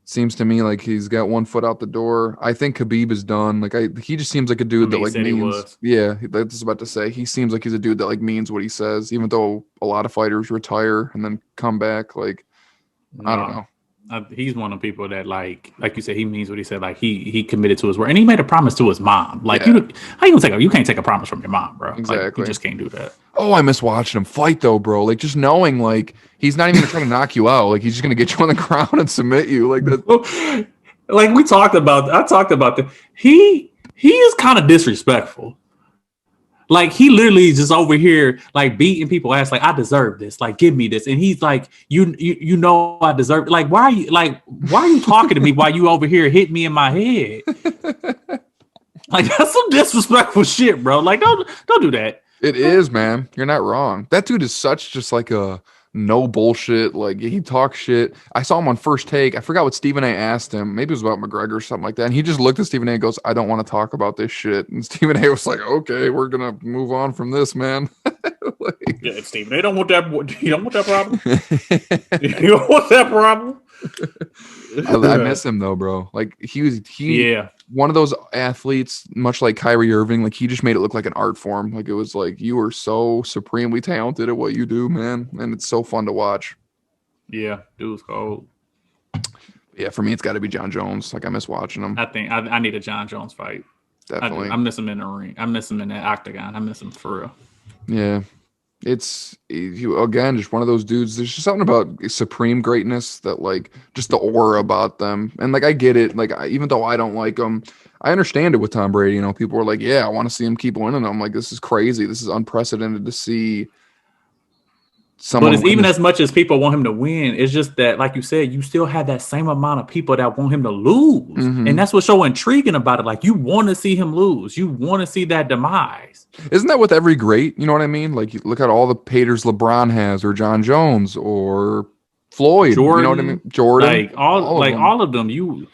seems to me like he's got one foot out the door. I think Khabib is done. Like he just seems like a I dude that mean, he like said he means. was. Yeah, that's about to say. He seems like he's a dude that like means what he says, even though a lot of fighters retire and then come back. Like I don't No, know. he's one of the people that like you said, he means what he said. Like he committed to his word, and he made a promise to his mom. Like Yeah, how you gonna you can't take a promise from your mom, bro. Like you exactly. just can't do that. Oh, I miss watching him fight though, bro. Like just knowing like he's not even gonna try to knock you out. Like he's just gonna get you on the ground and submit you. Like that. Like I talked about that. He is kind of disrespectful. Like he literally is just over here like beating people ass. Like I deserve this. Like give me this. And he's like, you know I deserve it. Like why are you talking to me while you over here hit me in my head? Like that's some disrespectful shit, bro. Like don't do that. It is, man. You're not wrong. That dude is such just like a no bullshit. Like he talks shit. I saw him on First Take. I forgot what Stephen A asked him. Maybe it was about McGregor or something like that. And he just looked at Stephen A and goes, "I don't want to talk about this shit." And Stephen A was like, "Okay, we're gonna move on from this, man." Like, Yeah, Stephen, they don't want that. You don't want that problem. You don't want that problem. I miss him though, bro. Like he Yeah. one of those athletes, much like Kyrie Irving, like he just made it look like an art form. Like it was like you are so supremely talented at what you do, man. And it's so fun to watch. Yeah, dude's cold. Yeah, for me it's gotta be John Jones. Like I miss watching him. I think I need a John Jones fight. Definitely. I miss him in the ring. I miss him in that octagon. I miss him for real. Yeah. It's you again, just one of those dudes. There's just something about supreme greatness that like just the aura about them. And like I get it. Like even though I don't like them, I understand it with Tom Brady. You know, people are like, "Yeah, I want to see him keep winning." I'm like, "This is crazy. This is unprecedented to see But someone it's win even this." as much as people want him to win, it's just that, like you said, you still have that same amount of people that want him to lose. Mhm. And that's what's so intriguing about it. Like you want to see him lose. You want to see that demise. Isn't that with every great? You know what I mean? Like you look at all the haters LeBron has, or John Jones, or Floyd. You know what I mean? Jordan, Jordan, all of them. all of them, you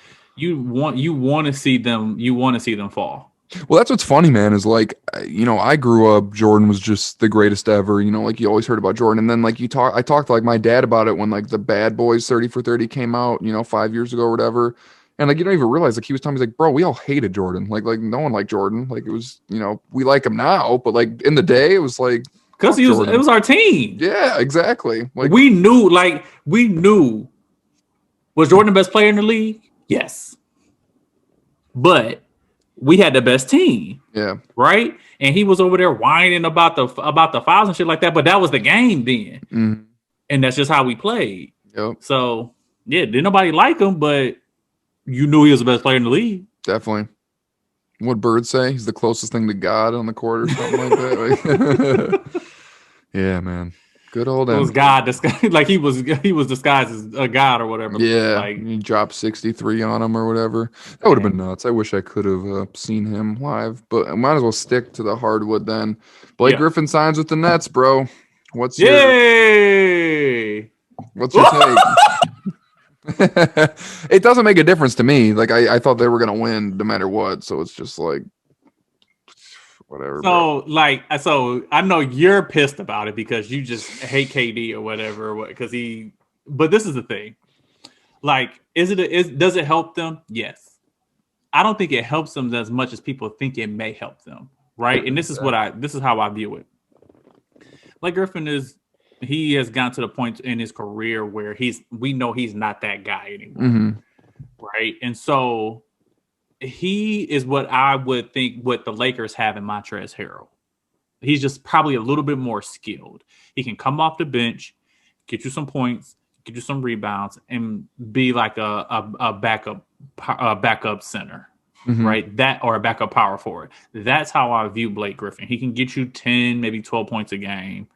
want to see them, you want to see them fall. Well, that's what's funny, man, is like, you know, I grew up, Jordan was just the greatest ever, you know, like you always heard about Jordan. And then like I talked to like my dad about it when like the Bad Boys 30 for 30 came out, you know, 5 years ago or whatever. And like, you don't even realize, like he was telling me, he's like, bro, we all hated Jordan. Like no one liked Jordan. Like it was, you know, we like him now, but like in the day it was like, Because Jordan. it was our team. Yeah, exactly. Like we knew was Jordan the best player in the league? Yes. But we had the best team. yeah. Right? And he was over there whining about the fouls and shit like that. But that was the game then. Mhm. And that's just how we played. Yep. So yeah, didn't nobody like him, but you knew he was the best player in the league. Definitely. What Bird say? He's the closest thing to God on the court or something like that. Like, yeah, man. Good old It was MJ. God disguised, like he was disguised as a god or whatever. Yeah, Like he dropped 63 on him or whatever. That would have been nuts. I wish I could have seen him live, but I might as well stick to the hardwood then. Blake Yeah. Griffin signs with the Nets, bro. What's yay! your take? It doesn't make a difference to me. Like I thought they were gonna win no matter what, so it's just like whatever. So I know you're pissed about it because you just hate KD or whatever, because but this is the thing. Like, does it help them? Yes. I don't think it helps them as much as people think it may help them, right? And this is how I view it. Like Griffin he has gotten to the point in his career where we know he's not that guy anymore, Mm-hmm. right? And so he is what I would think what the Lakers have in Montrezl Harrell. He's just probably a little bit more skilled. He can come off the bench, get you some points, get you some rebounds, and be like a backup center, Mm-hmm. right? That or a backup power forward. That's how I view Blake Griffin. He can get you 10, maybe 12 points a game,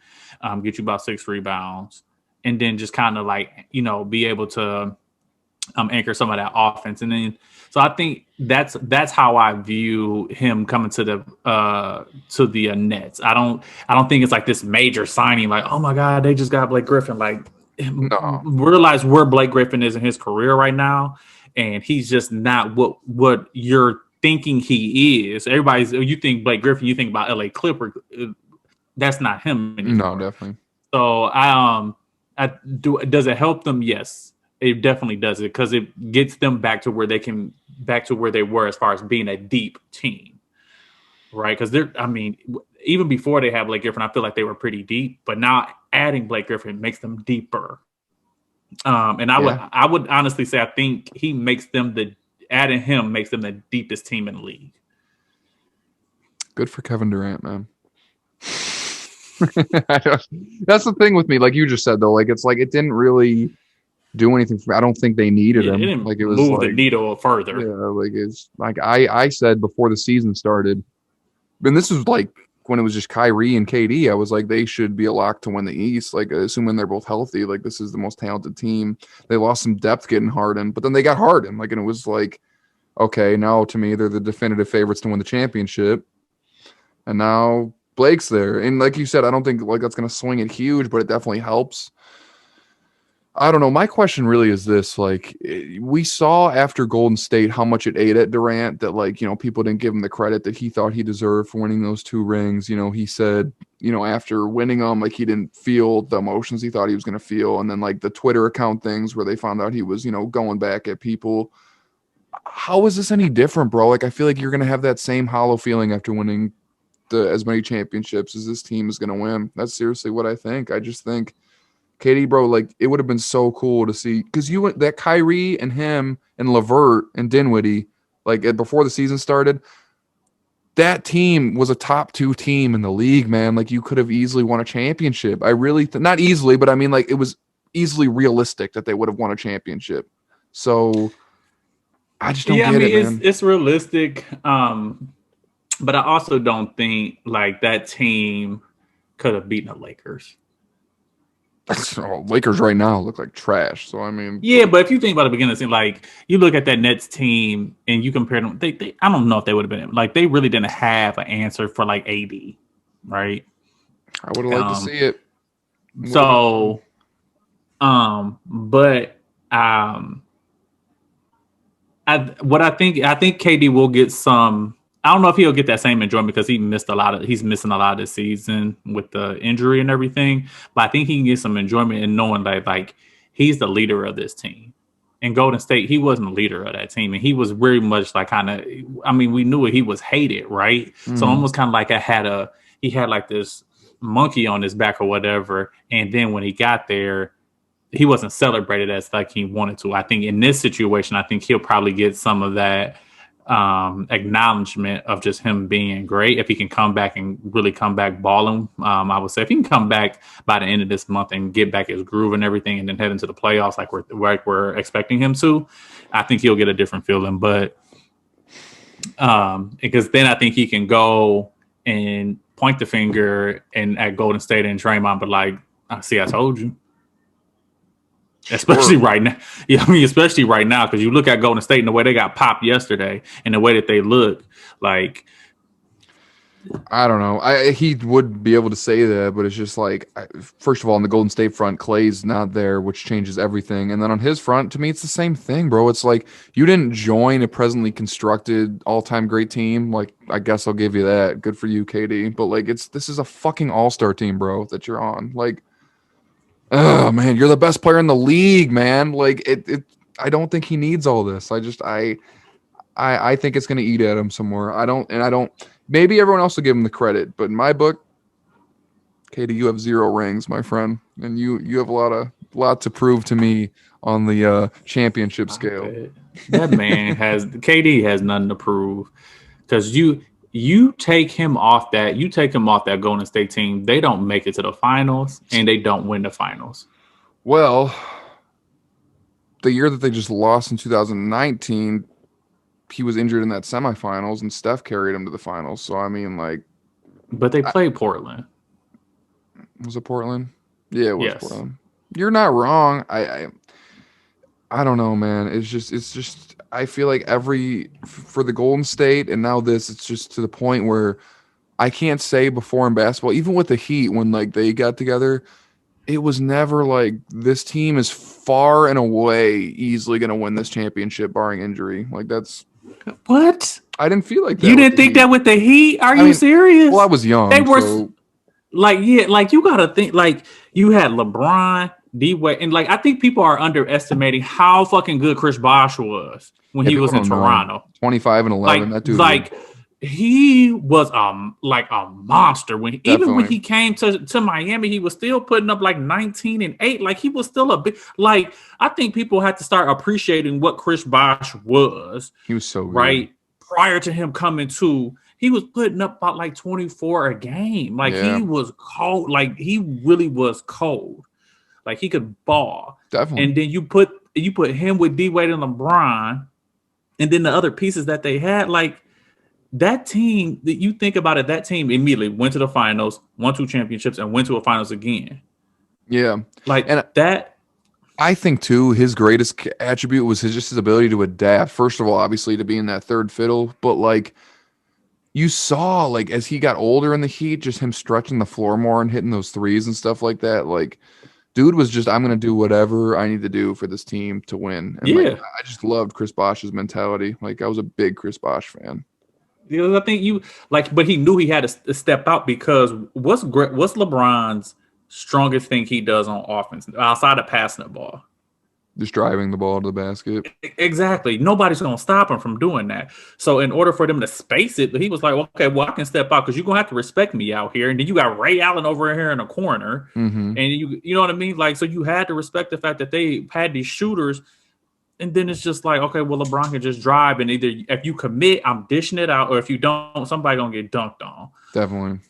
get you about 6 rebounds, and then just kind of like, you know, be able to anchor some of that offense. And then, so I think that's how I view him coming to the Nets. I don't think it's like this major signing, like, oh my God, they just got Blake Griffin. Like, No. realize where Blake Griffin is in his career right now, and he's just not what you're thinking he is. You think Blake Griffin, you think about LA Clipper. That's not him anymore. No, definitely. So does it help them? Yes, it definitely does it because it gets them back to where they were as far as being a deep team, right? Because even before they have Blake Griffin, I feel like they were pretty deep, but now adding Blake Griffin makes them deeper. And I would honestly say I think he makes them adding him makes them the deepest team in the league. Good for Kevin Durant, man. That's the thing with me, like you just said though, like it's like it didn't really do anything for me. I don't think they needed him. It didn't like it was move like, the needle further. Yeah, like it's like I said before the season started, and this was like when it was just Kyrie and KD. I was like they should be a lock to win the East. Like assuming they're both healthy, like this is the most talented team. They lost some depth getting Harden, but then they got Harden. Like and it was like, okay, now to me they're the definitive favorites to win the championship, and now Blake's there. And like you said, I don't think like that's going to swing it huge, but it definitely helps. I don't know. My question really is this, like we saw after Golden State how much it ate at Durant that like, people didn't give him the credit that he thought he deserved for winning those 2 rings. He said, after winning them, like he didn't feel the emotions he thought he was going to feel. And then like the Twitter account things where they found out he was, going back at people. How is this any different, bro? Like I feel like you're going to have that same hollow feeling after winning as many championships as this team is going to win. That's seriously what I think. I just think KD, bro, like it would have been so cool to see because you went that Kyrie and him and LeVert and Dinwiddie, like before the season started, that team was a top 2 team in the league, man. Like you could have easily won a championship. I really not easily, but I mean like it was easily realistic that they would have won a championship. So I just don't get it, man. It's realistic. But I also don't think like that team could have beaten the Lakers. Lakers right now look like trash. So I mean, yeah, but if you think about the beginning, like you look at that Nets team and you compare them, they I don't know if they would have been like they really didn't have an answer for like AD, right? I would have liked to see it. So, I think KD will get some. I don't know if he'll get that same enjoyment because he's missing a lot of the season with the injury and everything. But I think he can get some enjoyment in knowing that like he's the leader of this team. In Golden State, he wasn't the leader of that team, and he was very much like kind of. I mean, we knew it. He was hated, right? So almost kind of like he had like this monkey on his back or whatever, and then when he got there, he wasn't celebrated as like he wanted to. I think in this situation, I think he'll probably get some of that acknowledgement of just him being great if he can come back and really come back balling. I would say if he can come back by the end of this month and get back his groove and everything and then head into the playoffs like we're expecting him to, I think he'll get a different feeling. But because then I think he can go and point the finger and at Golden State and Draymond, but like, see, I told you. Especially right now. Yeah, I mean, especially right now, because you look at Golden State and the way they got popped yesterday and the way that they look, like I don't know. He would be able to say that, but it's just like, first of all, on the Golden State front, Clay's not there, which changes everything. And then on his front, to me, it's the same thing, bro. It's like you didn't join a presently constructed all-time great team. Like, I guess I'll give you that. Good for you, KD. But like, this is a fucking all-star team, bro, that you're on. Like, oh man, you're the best player in the league, man. Like I don't think he needs all this. I think it's gonna eat at him somewhere. I don't maybe everyone else will give him the credit, but in my book, Katie, you have 0 rings, my friend. And you have a lot to prove to me on the championship scale. That man KD has nothing to prove. Because you take him off that Golden State team, they don't make it to the finals and they don't win the finals. Well, the year that they just lost in 2019, he was injured in that semifinals and Steph carried him to the finals. So I mean, like, but they played Portland. Was it Portland? Yeah, it was Portland. You're not wrong. I don't know, man. It's just I feel like for the Golden State and now this, it's just to the point where I can't say before in basketball, even with the Heat, when like they got together, it was never like this team is far and away easily going to win this championship barring injury. Like that's what? I didn't feel like that. You didn't think that with the Heat? Are you serious? Well, I was young. like yeah, like you gotta think like you had LeBron, D-Wade, and like I think people are underestimating how fucking good Chris Bosh was when Yeah, he people was in don't know. Toronto. 25 and 11. That dude was Like he was like a monster when even when definitely. he came to Miami, he was still putting up like 19 and 8. Like he was still a big like I think people had to start appreciating what Chris Bosh was, He was so good. right? Prior to him coming to, he was putting up about like 24 a game. Like Yeah, he was cold, like he really was cold. Like he could ball. definitely. And then you put him with D Wade and LeBron, and then the other pieces that they had, like that team that you think about it, that team immediately went to the finals, won 2 championships, and went to a finals again. Yeah. Like And that. I think too, his greatest attribute was his ability to adapt. First of all, obviously to being that third fiddle, but like you saw, like as he got older in the Heat, just him stretching the floor more and hitting those threes and stuff like that. Like, dude was just, I'm gonna do whatever I need to do for this team to win. And like, Yeah. I just loved Chris Bosh's mentality. Like, I was a big Chris Bosh fan. Because I think you like, but he knew he had to step out because what's LeBron's strongest thing he does on offense outside of passing the ball? Just driving the ball to the basket. Exactly. Nobody's gonna stop him from doing that. So in order for them to space it, he was like, okay, well, I can step out because you're gonna have to respect me out here. And then you got Ray Allen over here in the corner, Mm-hmm. and you know what I mean? Like, so you had to respect the fact that they had these shooters. And then it's just like, okay, well, LeBron can just drive, and either if you commit, I'm dishing it out, or if you don't, somebody gonna get dunked on. Definitely.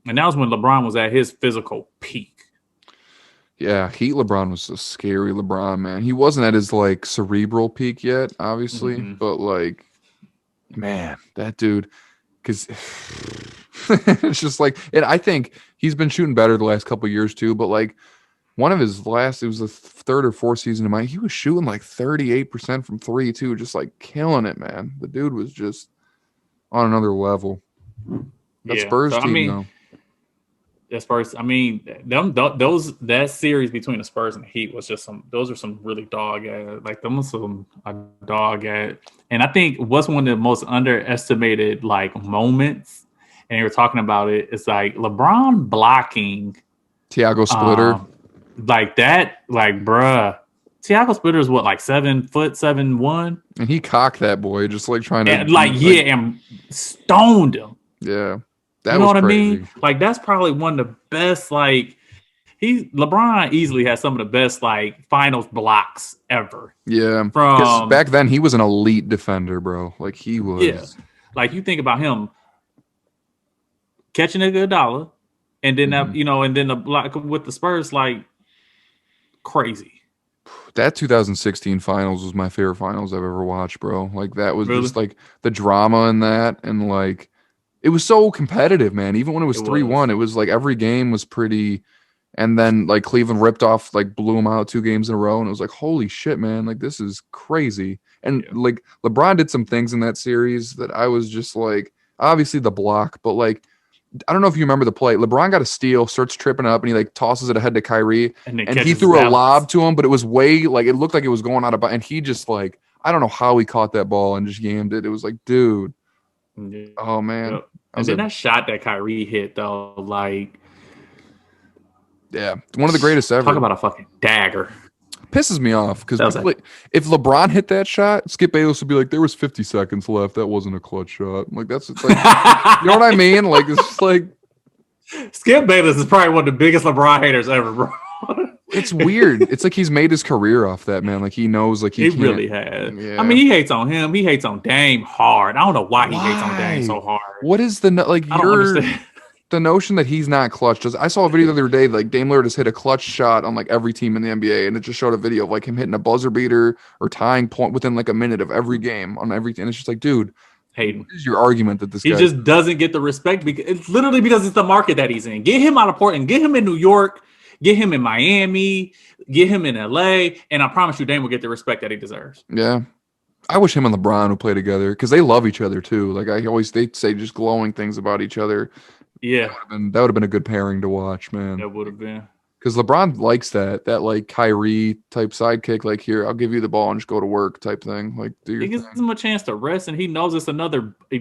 And that was when LeBron was at his physical peak. Yeah, Heat LeBron was a scary LeBron, man. He wasn't at his like cerebral peak yet, obviously, but like, man, that dude, because it's just like, and I think he's been shooting better the last couple of years too. But like, one of his last, it was the third or fourth season of mine, he was shooting like 38% from three too, just like killing it, man. The dude was just on another level. That Spurs So, team, I mean, though. as far as I mean, that series between the Spurs and the Heat was just those are some really dog at like them was some a dog at, and I think what's one of the most underestimated like moments, and they were talking about it, is like LeBron blocking Tiago Splitter. like that, like bruh. Tiago Splitter is what, like 7'7", And he cocked that boy, just like trying to and and stoned him. Yeah. That You know was what crazy. I mean? Like that's probably one of the best. Like LeBron easily has some of the best like finals blocks ever. Yeah, because back then he was an elite defender, bro. Like he was. Yeah, like you think about him catching a good dollar, and then and then the block with the Spurs, like crazy. That 2016 finals was my favorite finals I've ever watched, bro. Like that was Really? just like the drama in that, and like it was so competitive, man. Even when it was 3-1, it was like every game was pretty. And then like Cleveland ripped off, like blew them out 2 games in a row, and it was like, holy shit, man! Like this is crazy. And like LeBron did some things in that series that I was just like, obviously the block, but like I don't know if you remember the play. LeBron got a steal, starts tripping up, and he like tosses it ahead to Kyrie, and he threw a lob to him, but it was way like it looked like it was going out of bounds, and he just like I don't know how he caught that ball and just yammed it. It was like, dude, oh man. Yep. And then that shot that Kyrie hit though, like. Yeah, one of the greatest ever. Talk about a fucking dagger. Pisses me off because if LeBron hit that shot, Skip Bayless would be like, "There was 50 seconds left. That wasn't a clutch shot." I'm like it's like, you know what I mean? Like it's just like Skip Bayless is probably one of the biggest LeBron haters ever, bro. It's weird. It's like he's made his career off that, man. Like he knows, like he really has. Yeah. I mean, he hates on him. He hates on Dame hard. I don't know why he hates on Dame so hard. What is the like? I don't understand. The notion that he's not clutch. I saw a video the other day, like Dame Lillard has hit a clutch shot on like every team in the NBA, and it just showed a video of like him hitting a buzzer beater or tying point within like a minute of every game on everything. And it's just like, dude, Hayden, what is your argument that he just doesn't get the respect because it's literally because it's the market that he's in. Get him out of Portland, get him in New York, get him in Miami, get him in LA, and I promise you, Dame will get the respect that he deserves. Yeah. I wish him and LeBron would play together because they love each other too. Like they say just glowing things about each other. Yeah, that would have been a good pairing to watch, man. That would have been. Because LeBron likes that like Kyrie type sidekick, like here, I'll give you the ball and just go to work type thing. Like do your It gives thing. him a chance to rest, and he knows it's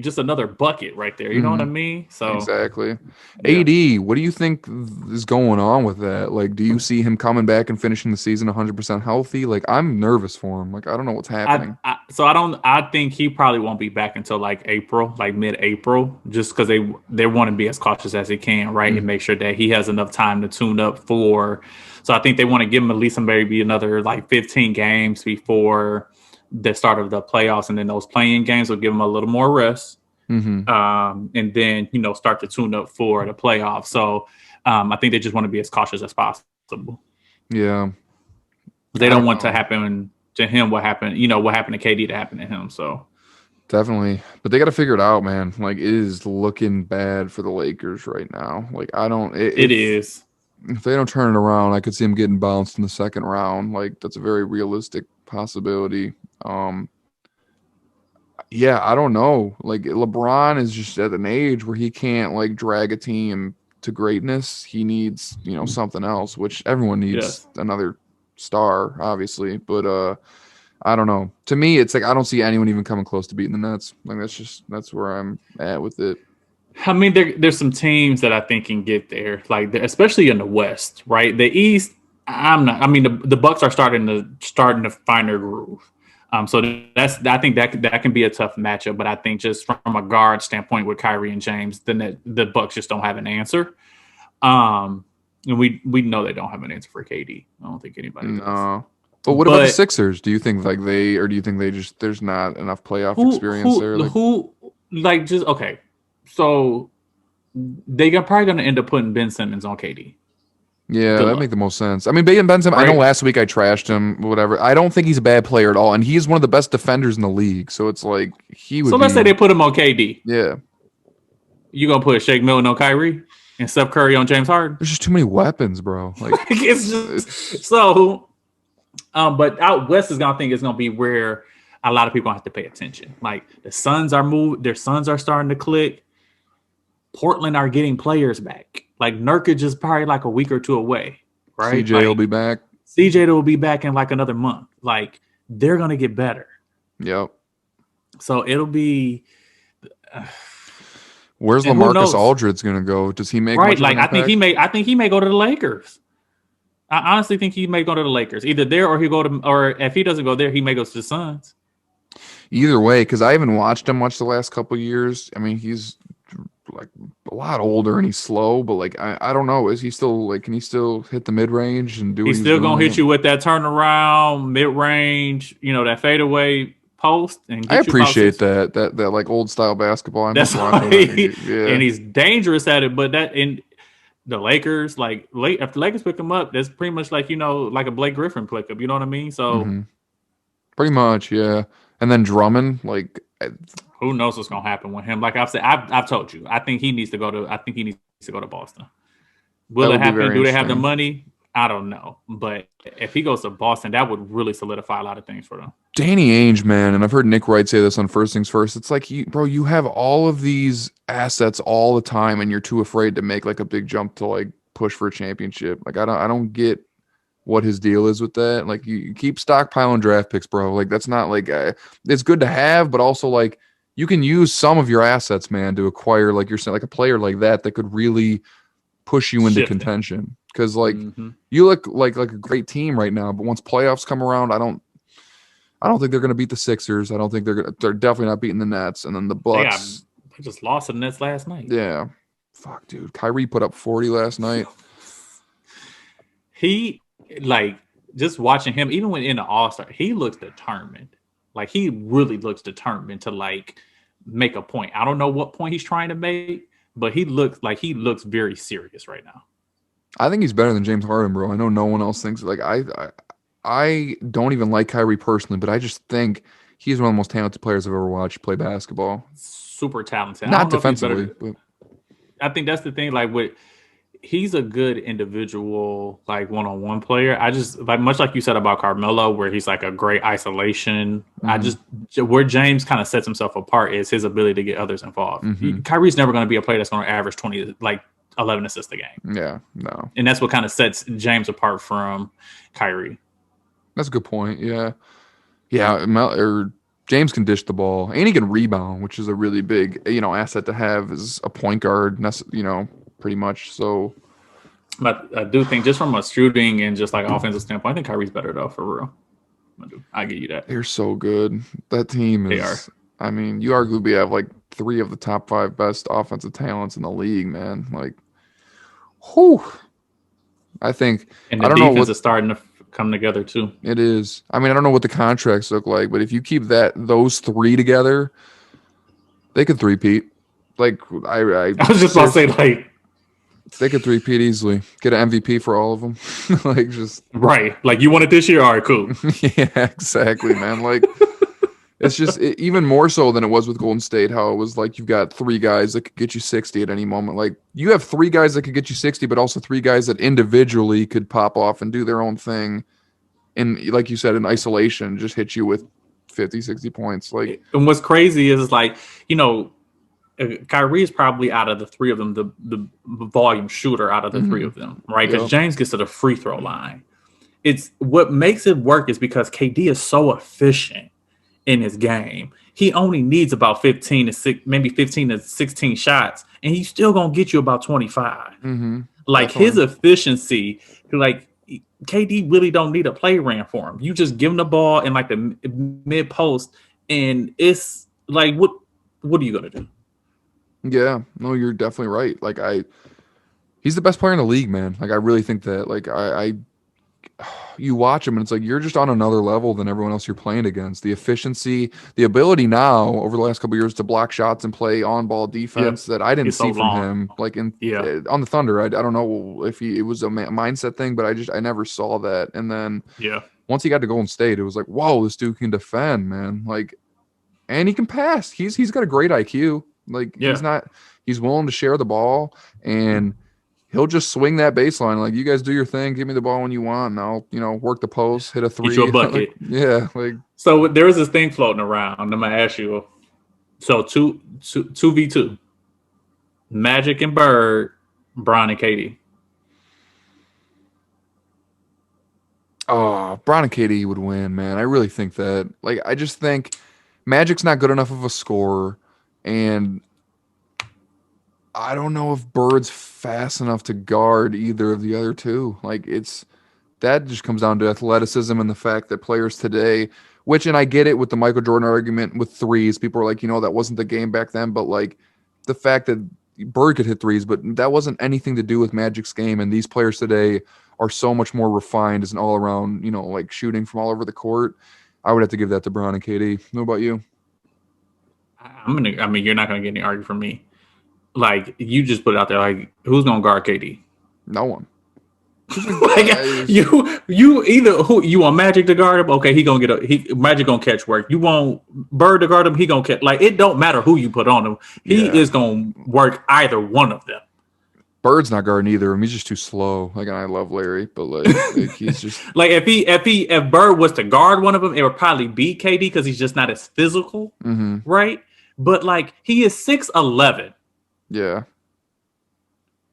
just another bucket right there. You know what I Hmm. mean? So Exactly. yeah. AD, what do you think is going on with that? Like, do you see him coming back and finishing the season 100% healthy? Like, I'm nervous for him. Like, I don't know what's happening. I don't. I think he probably won't be back until like April, like mid-April, just because they want to be as cautious as they can, right, and Mm, make sure that he has enough time to tune up for. So I think they want to give him at least maybe another like 15 games before the start of the playoffs, and then those playing games will give him a little more rest, mm-hmm. and then start to tune up for the playoffs. So I think they just want to be as cautious as possible. Yeah. They I don't don't want to know. happen to him what happened to KD to happen to him. So. Definitely. But they got to figure it out, man. Like, it is looking bad for the Lakers right now. Like, I don't, It is. if they don't turn it around, I could see them getting bounced in the second round. Like, that's a very realistic possibility. Um, Yeah, I don't know. Like LeBron is just at an age where he can't like drag a team to greatness. He needs, something else, which everyone needs Yes. another star, obviously. But I don't know. To me, it's like I don't see anyone even coming close to beating the Nets. Like that's where I'm at with it. I mean, there's some teams that I think can get there, like especially in the West, right? The East, I'm not. I mean, the Bucks are starting to find their groove. So I think that can be a tough matchup. But I think just from a guard standpoint with Kyrie and James, then the Bucks just don't have an answer. And we know they don't have an answer for KD. I don't think anybody does. No. But what about the But Sixers? Do you think like or do you think they just there's not enough playoff who experience who there? Like, who like just okay? So they're probably going to end up putting Ben Simmons on KD. yeah, Good that make luck, the most sense. I mean, Bayon Benson, I know right? last week I trashed him, whatever. I don't think he's a bad player at all, and he is one of the best defenders in the league. So it's like he So would let's say be, they put him on KD. yeah. You gonna put Shake Milton on Kyrie and Steph Curry on James Harden? There's just too many weapons, bro. Like It's just it's so. But out west is gonna think it's gonna be where a lot of people have to pay attention. Like the Suns are moved, their Suns are starting to click. Portland are getting players back. Like Nurkic is probably like a week or two away, right? CJ will Like be back. CJ will be back in like another month. Like they're gonna get better. Yep. So it'll be. Where's And who LaMarcus knows, Aldridge gonna go? Does he make right? much of Like an impact? I think he may go to the Lakers. I honestly think he may go to the Lakers, either there or he go to, or if he doesn't go there, he may go to the Suns. Either way, because I haven't watched him much the last couple years. I mean, he's like a lot older and he's slow, but like I don't know. Is he still like can he still hit the mid range and do what He's he was still doing? gonna hit Like, you with that turnaround, mid range, that fadeaway post, and I get you about appreciate six. that like old style basketball. I miss That's watching why, it. Yeah. and he's dangerous at it. But that in the Lakers, like late if the Lakers pick him up, that's pretty much like like a Blake Griffin pickup. You know what I mean? So Hmm. Pretty much, yeah. And then Drummond, like, who knows what's gonna happen with him? Like I've said, I've told you, I think he needs to go to. I think he needs to go to Boston. that Will it would be happen? very Do they have the interesting. money? I don't know. But if he goes to Boston, that would really solidify a lot of things for them. Danny Ainge, man, and I've heard Nick Wright say this on First Things First. It's like, bro, you have all of these assets all the time, and you're too afraid to make like a big jump to like push for a championship. Like, I don't get what his deal is with that. Like, you keep stockpiling draft picks, bro. Like, that's not like it's good to have, but also like you can use some of your assets, man, to acquire like you're saying like a player like that could really push you into Shifting. contention. Because like Mm-hmm. you look like a great team right now, but once playoffs come around, I don't think they're going to beat the Sixers. I don't think they're definitely not beating the Nets. And then the Bucks. They just lost to the Nets last night. Yeah. Fuck, dude. Kyrie put up 40 last night. He like just watching him, even when in the All-Star, he looks determined. Like he really looks determined to like make a point. I don't know what point he's trying to make, but he looks very serious right now. I think he's better than James Harden, bro. I know no one else thinks like I don't even like Kyrie personally, but I just think he's one of the most talented players I've ever watched play basketball. Super talented. I Not don't know if he's defensively, better. but I think that's the thing. Like he's a good individual, like one-on-one player. I just like much like you said about Carmelo, where he's like a great isolation. I mhm, just where James kind of sets himself apart is his ability to get others involved. mhm. Kyrie's never going to be a player that's going to average 20, like 11 assists a game. Yeah, no. And that's what kind of sets James apart from Kyrie. That's a good point. Yeah. Yeah, or James can dish the ball and he can rebound, which is a really big, asset to have as a point guard, pretty much. So, but I do think just from a shooting and just like offensive standpoint, I think Kyrie's better though, for real. I give you that. they're so good. That team is. They are. I mean, you arguably have like 3 of the top 5 best offensive talents in the league, man. Like, whew. I think. And the I don't defense know what, is starting to come together too. It is. I mean, I don't know what the contracts look like, but if you keep those 3 together, they could three-peat. Like I was just about to say, like, they could three-peat easily. Get an MVP for all of them. Like, just right. Like, you want it this year? All right, cool. Yeah, exactly, man. Like, it's just even more so than it was with Golden State. How it was like you've got 3 guys that could get you 60 at any moment. Like, you have 3 guys that could get you 60, but also 3 guys that individually could pop off and do their own thing. And like you said, in isolation, just hit you with 50, 60 points. Like, and what's crazy is like, Kyrie is probably out of the 3 of them the volume shooter out of the 3 of them, right? Because James gets to the free throw line. It's what makes it work is because KD is so efficient in his game. He only needs about 15 to 16 shots, and he's still gonna get you about 25. Like, definitely. His efficiency, like, KD really don't need a play ran for him. You just give him the ball in like the mid post, and it's like, what are you gonna do? Yeah, no, you're definitely right. Like, he's the best player in the league, man. Like, I really think that. Like, you watch him and it's like you're just on another level than everyone else you're playing against. The efficiency, the ability now over the last couple of years to block shots and play on-ball defense that I didn't see from him. Like on the Thunder, I don't know if it was a mindset thing, but I never saw that. And then once he got to Golden State, it was like, whoa, this dude can defend, man. Like, and he can pass. He's got a great IQ. Like, he's willing to share the ball, and he'll just swing that baseline. Like, you guys do your thing. Give me the ball when you want, and I'll, work the post, hit a 3. Get you a bucket. Like. So there was this thing floating around. I'm gonna ask you. So 2v2, Magic and Bird, Bron and KD. Oh, Bron and KD would win, man. I really think that. Like, I just think Magic's not good enough of a scorer, and I don't know if Bird's fast enough to guard either of the other 2. Like, that just comes down to athleticism and the fact that players today, and I get it with the Michael Jordan argument with 3s. People are like, that wasn't the game back then, but like the fact that Bird could hit 3s, but that wasn't anything to do with Magic's game. And these players today are so much more refined as an all around, like shooting from all over the court. I would have to give that to Bron and KD. What about you? You're not gonna get any argument from me. Like, you just put it out there. Like, who's gonna guard KD? No one. Like, you either you want Magic to guard him? Okay, Magic gonna catch work. You want Bird to guard him? He gonna catch. Like, it don't matter who you put on him. He is gonna work either one of them. Bird's not guarding either of them. He's just too slow. Like, and I love Larry, but like he's just like if Bird was to guard one of them, it would probably be KD because he's just not as physical, right? But like, he is 6'11". Yeah.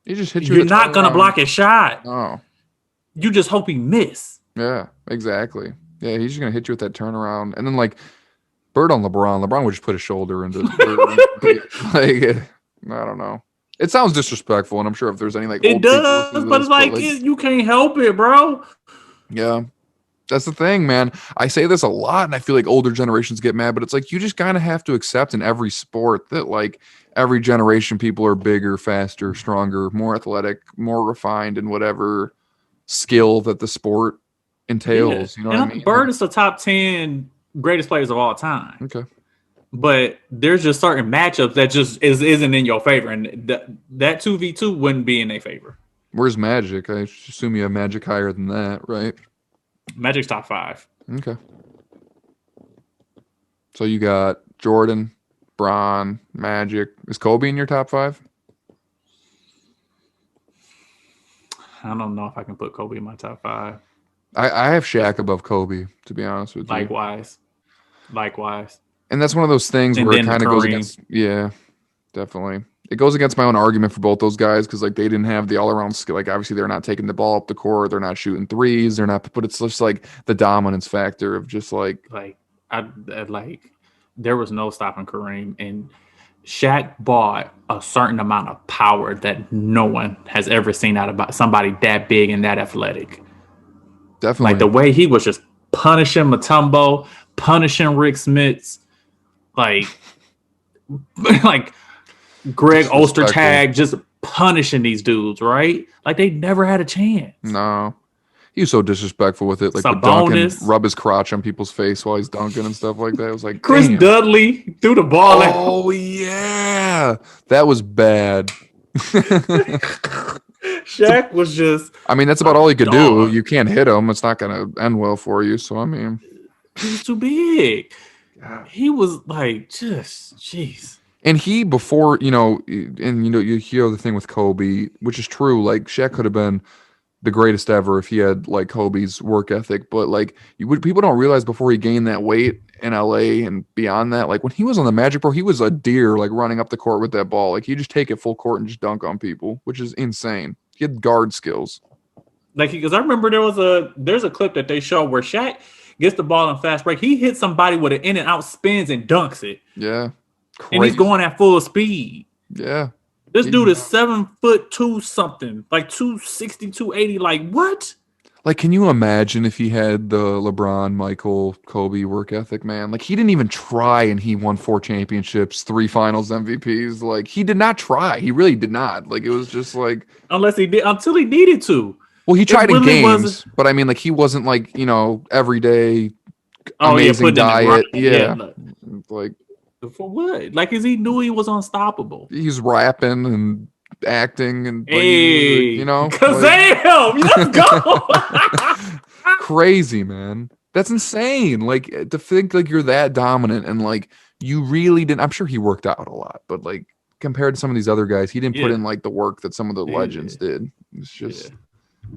He just hit you. You're not gonna block his shot. Oh. You just hope he miss. Yeah, exactly. Yeah, he's just gonna hit you with that turnaround, and then like Bird on LeBron. LeBron would just put his shoulder into. Like, I don't know. It sounds disrespectful, and I'm sure if there's any like it does, but it's like you can't help it, bro. Yeah. That's the thing, man. I say this a lot, and I feel like older generations get mad, but it's like you just kind of have to accept in every sport that like every generation people are bigger, faster, stronger, more athletic, more refined in whatever skill that the sport entails. You know what I mean? Bird is the top 10 greatest players of all time. Okay. But there's just certain matchups that just isn't in your favor, and that 2v2 wouldn't be in their favor. Where's Magic? I assume you have Magic higher than that, right? Magic's top 5. Okay. So you got Jordan, Bron, Magic. Is Kobe in your top 5? I don't know if I can put Kobe in my top 5. I have Shaq above Kobe, to be honest with you. Likewise. And that's one of those things where it kind of goes against. Yeah, definitely. it goes against my own argument for both those guys because like they didn't have the all around skill. Like obviously they're not taking the ball up the court, they're not shooting threes, they're not. But it's just like the dominance factor of just like like there was no stopping Kareem, and Shaq bought a certain amount of power that no one has ever seen out of somebody that big and that athletic. definitely Like the way he was just punishing Mutombo, punishing Rick Smits, like like Greg Ostertag, just punishing these dudes, right? Like they never had a chance. No. He was so disrespectful with it. Like Sabonis. the dunking, rub his crotch on people's face while he's dunking and stuff like that. It was like Chris damn. Dudley threw the ball out. Oh yeah. That was bad. Shaq was just I mean, that's about all he could do. You can't hit him. It's not gonna end well for you. So I mean, he was too big. He was like just jeez. And he before, you hear the thing with Kobe, which is true. Like Shaq could have been the greatest ever if he had like Kobe's work ethic. But like people don't realize before he gained that weight in LA and beyond that, like when he was on the Magic, bro, he was a deer like running up the court with that ball. Like he just take it full court and just dunk on people, which is insane. He had guard skills. Like because I remember there's a clip that they show where Shaq gets the ball in fast break. He hits somebody with an in and out spins and dunks it. Yeah. Crazy. And he's going at full speed. Yeah. This dude is 7'2" something, like 260, 280. Like what? Like, can you imagine if he had the LeBron, Michael, Kobe work ethic, man? Like, he didn't even try, and he won 4 championships, 3 Finals MVPs. Like, he did not try. He really did not. Like, it was just like until he needed to. Well, he tried in games, but I mean, like, he wasn't like everyday amazing diet. Yeah, like. For what? Like, he knew he was unstoppable. He's rapping and acting and hey, Kazam, let's go. Crazy, man. That's insane. Like to think like you're that dominant and like you really didn't. I'm sure he worked out a lot, but like compared to some of these other guys, he didn't put in like the work that some of the legends did. It's just,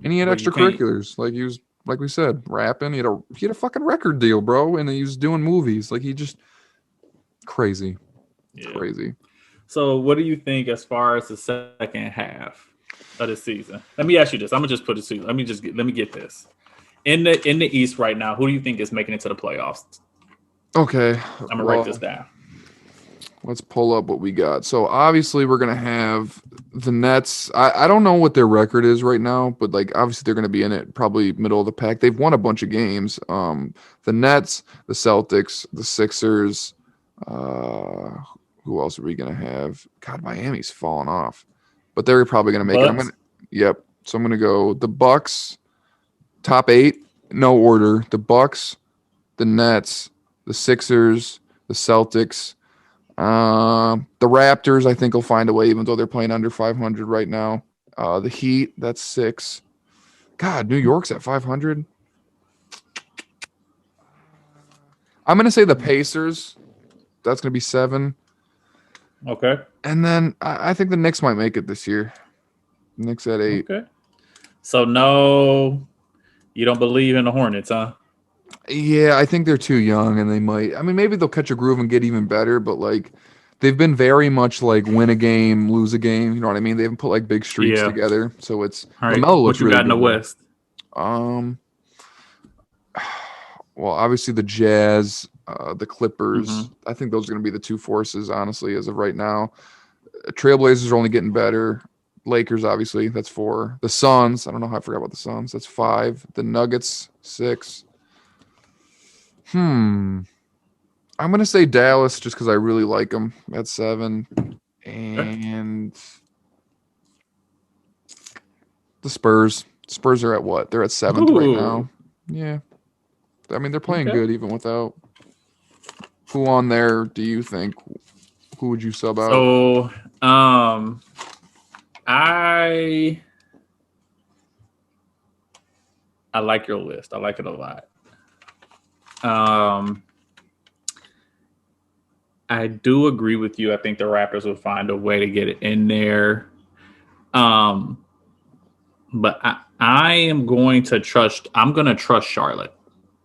and he had extracurriculars. Like he was, like we said, rapping. He had a fucking record deal, bro, and he was doing movies. Like he just. Crazy. Crazy. So what do you think as far as the second half of the season? Let me ask you this. I'm gonna just put it to you. Let me get this. In the East right now, who do you think is making it to the playoffs? Okay. I'm gonna write this down. Let's pull up what we got. So obviously we're gonna have the Nets. I don't know what their record is right now, but like obviously they're gonna be in it probably middle of the pack. They've won a bunch of games. The Nets, the Celtics, the Sixers. Who else are we gonna have? God, Miami's falling off, but they're probably gonna make it. Yep. So I'm gonna go the Bucks, top 8, no order. The Bucks, the Nets, the Sixers, the Celtics, the Raptors. I think will find a way, even though they're playing under 500 right now. The Heat, that's 6. God, New York's at 500. I'm gonna say the Pacers. That's going to be 7. Okay. And then I think the Knicks might make it this year. Knicks at 8. Okay. So no, you don't believe in the Hornets, huh? Yeah, I think they're too young and they might. I mean, maybe they'll catch a groove and get even better, but like they've been very much like win a game, lose a game. You know what I mean? They haven't put like big streaks together. So it's all right. What you really got in the West? Well, obviously the Jazz, the Clippers. Mm-hmm. I think those are going to be the 2 forces, honestly, as of right now. Trailblazers are only getting better. Lakers, obviously, that's 4. The Suns, I don't know how I forgot about the Suns. That's 5. The Nuggets, 6. I'm going to say Dallas just because I really like them at 7. And the Spurs. Spurs are at what? They're at 7th right now. Yeah. I mean, they're playing good even without. Who on there do you think? Who would you sub out? So, I like your list. I like it a lot. I do agree with you. I think the Raptors would find a way to get it in there. But I am going to trust. I'm going to trust Charlotte.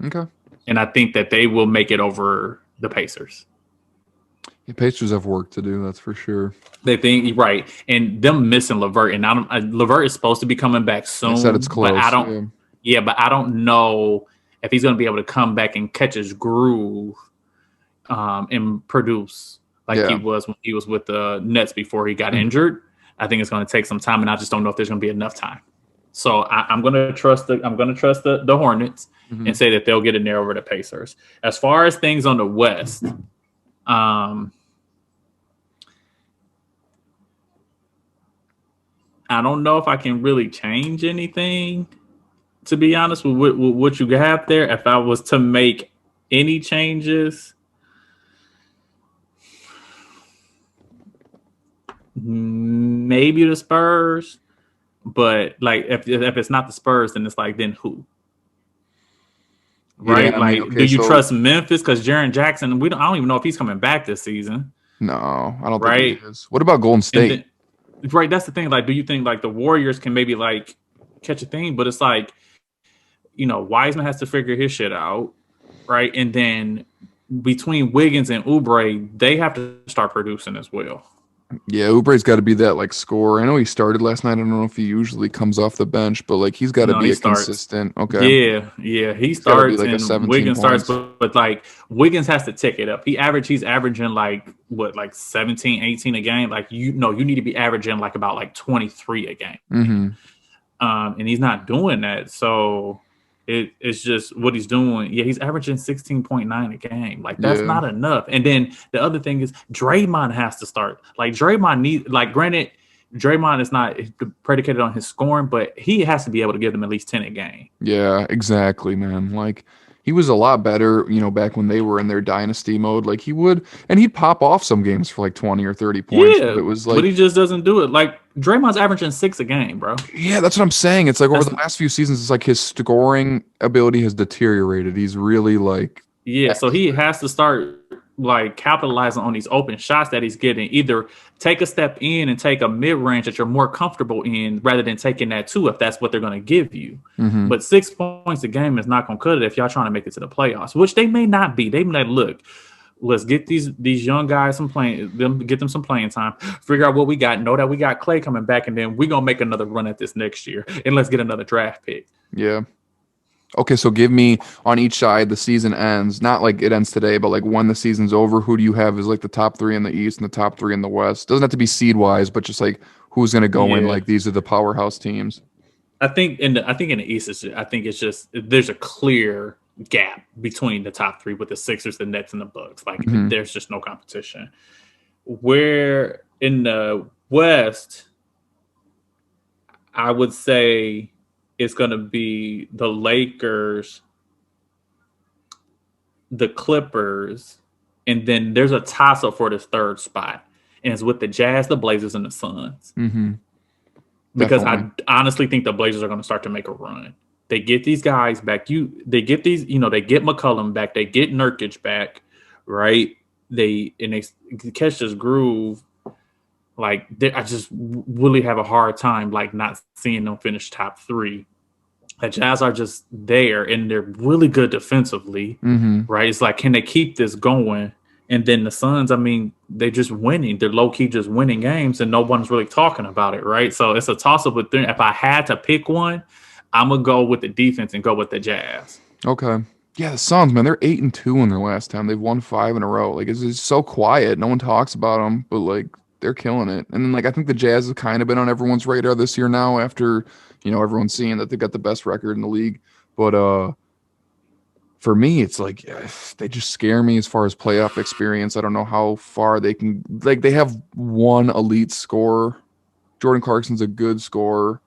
Okay. And I think that they will make it over the Pacers. The Pacers have work to do, that's for sure. They think right, and them missing Levert, and Levert is supposed to be coming back They said soon, it's but I close. don't. Yeah. Yeah, but I don't know if he's going to be able to come back and catch his groove, and produce like he Yeah. was when he was with the Nets before he got Mhm. injured. I think it's going to take some time, and I just don't know if there's going to be enough time. So I'm going to trust the Hornets and Mhm. say that they'll get in there over the Pacers. As far as things on the West, I don't know if I can really change anything, to be honest, with what you have there. If I was to make any changes, maybe the Spurs. But like, if it's not the Spurs, then it's like, then who? Yeah, Right? I mean, Like, do okay, you so trust Memphis? Because Jaren Jackson, I don't even know if he's coming back this season. no, I don't think he Right? is. What about Golden And State? then, right, that's the thing. Like, do you think like the Warriors can maybe like catch a thing? But it's like, Wiseman has to figure his shit out, right? And then between Wiggins and Oubre, they have to start producing as well. Yeah, Oubre's got to be that like scorer. I know he started last night. I don't know if he usually comes off the bench, but like he's got to No, be he a starts. consistent. Okay, Yeah, he he's got to be starts like a and 17 Wiggins starts, points. but like Wiggins has to tick it up. He's averaging like what, like 17, 18 a game. Like you need to be averaging like about like 23 a game. Mm-hmm. And he's not doing that. So it's just what he's doing. Yeah, he's averaging 16.9 a game. Like that's Yeah, not enough. And then the other thing is Draymond has to start. Like Draymond needs, like, granted, Draymond is not predicated on his scoring, but he has to be able to give them at least 10 a game. yeah, exactly, man. Like he was a lot better, back when they were in their dynasty mode. Like he would, and he'd pop off some games for like 20 or 30 points, but Yeah, it was but like, he just doesn't do it. Like Draymond's averaging 6 a game, bro. yeah, that's what I'm saying. It's like over That's the last few seasons, it's like his scoring ability has deteriorated. He's really like, Yeah, so he has to start like capitalizing on these open shots that he's getting. Either take a step in and take a mid range that you're more comfortable in, rather than taking that two if that's what they're going to give you. mm-hmm. But 6 points a game is not going to cut it if y'all trying to make it to the playoffs, which they may not be. They may look. Let's get these young guys get them some playing time. Figure out what we got. Know that we got Clay coming back, and then we're gonna make another run at this next year, and let's get another draft pick. Yeah. Okay, so give me on each side the season ends, not like it ends today, but like when the season's over, who do you have as like the top three in the East and the top three in the West? Doesn't have to be seed wise, but just like who's going to go in? Yeah. Like these are the powerhouse teams. I think in the East, it's just there's a clear gap between the top three with the Sixers, the Nets, and the Bucks. Like Mhm. there's just no competition. Where in the West, I would say it's going to be the Lakers, the Clippers, and then there's a toss up for this third spot, and it's with the Jazz, the Blazers, and the Suns. Mhm. Because Definitely. I honestly think the Blazers are going to start to make a run. They get these guys back. They get McCollum back. They get Nurkic back, right? They catch this groove. Like I just really have a hard time like not seeing them finish top three. The Jazz are just there, and they're really good defensively, Mhm. right? It's like, can they keep this going? And then the Suns, I mean, they're just winning. They're low key just winning games, and no one's really talking about it, right? So it's a toss up with them. If I had to pick one, I'm gonna go with the defense and go with the Jazz. Okay. Yeah, the Suns, man, they're 8-2 in their last 10. They've won 5 in a row. Like it's just so quiet. No one talks about them, but like they're killing it. And then like I think the Jazz have kind of been on everyone's radar this year now after, everyone's seeing that they got the best record in the league. But for me, it's like they just scare me as far as playoff experience. I don't know how far they can. Like they have one elite scorer. Jordan Clarkson's a good scorer.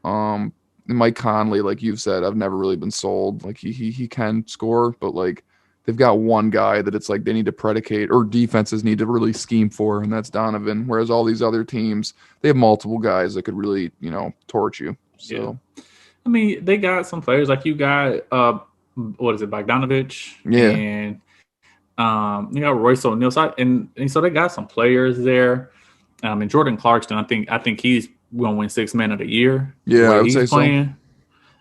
And Mike Conley, like you've said, I've never really been sold. Like he can score, but like they've got one guy that it's like they need to predicate or defenses need to really scheme for, and that's Donovan. Whereas all these other teams, they have multiple guys that could really torch you. So Yeah. I mean, they got some players like you got what is it, Bogdanovich, yeah, and you got Royce O'Neal, and so they got some players there. And Jordan Clarkson, I think he's going to win 6th Man of the Year. yeah, The I way would say he's so. playing.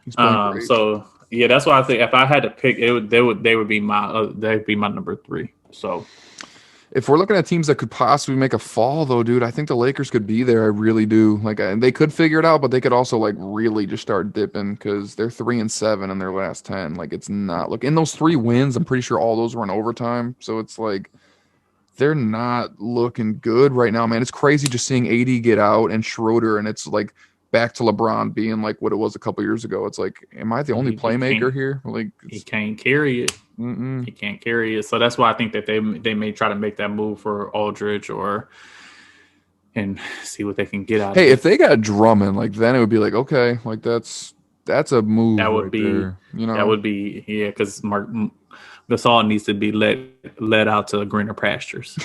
He's playing great. So yeah, that's why I think if I had to pick, they would be my number 3. So If we're looking at teams that could possibly make a fall, though, dude, I think the Lakers could be there. I really do. Like, they could figure it out, but they could also like really just start dipping because they're 3-7 in their last 10. Like, it's not look in those 3 wins. I'm pretty sure all those were in overtime. So it's like they're not looking good right now, man. It's crazy just seeing AD get out and Schroeder, and it's like back to LeBron being like what it was a couple years ago. It's like, am I the only playmaker here? Like, he can't carry it. He can't carry it. So that's why I think that they may try to make that move for Aldridge and see what they can get out of it. Hey, if they got Drummond, like then it would be like, okay, like that's a move. That would right be there, that would be because Mark Gasol needs to be led out to greener pastures.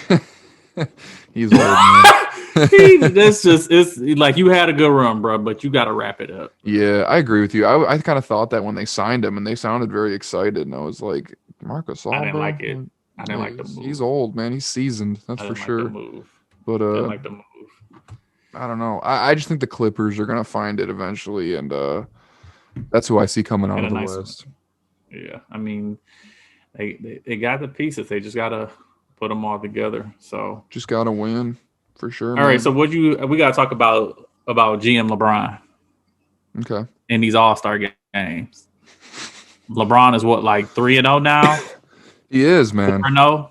He's old, man. That's just it's like you had a good run, bro, but you got to wrap it up. Yeah, I agree with you. I kind of thought that when they signed him, and they sounded very excited, and I was like, Marcus, I didn't like it. I didn't like the move. He's old, man. He's seasoned, that's for sure. The move. But I didn't like the move. I don't know. I just think the Clippers are gonna find it eventually, and that's who I see coming out of the West. Yeah, I mean, they got the pieces. They just gotta put them all together. So just gotta win for sure. All right, so we gotta talk about GM LeBron. Okay. In these All-Star games, LeBron is what, like 3-0 now? He is, man. 4-0.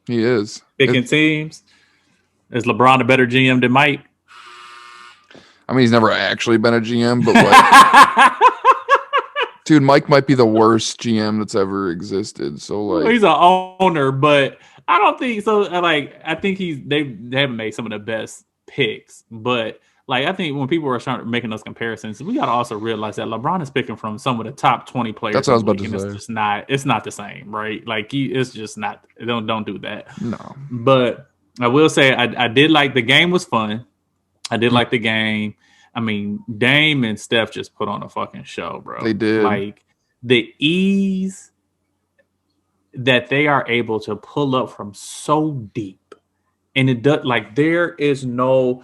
He is picking teams. Is LeBron a better GM than Mike? I mean, he's never actually been a GM, but like, dude, Mike might be the worst GM that's ever existed. So like, well, he's an owner, but I don't think so. Like, I think they haven't made some of the best picks, but like, I think when people are making those comparisons, we got to also realize that LeBron is picking from some of the top 20 players. That's what I was about to say. It's not the same, right? Like, it's just not. Don't do that. No. But I will say I did like the game was fun. I did like the game. I mean, Dame and Steph just put on a fucking show, bro. They did. Like, the ease that they are able to pull up from so deep. And it does, like, there is no,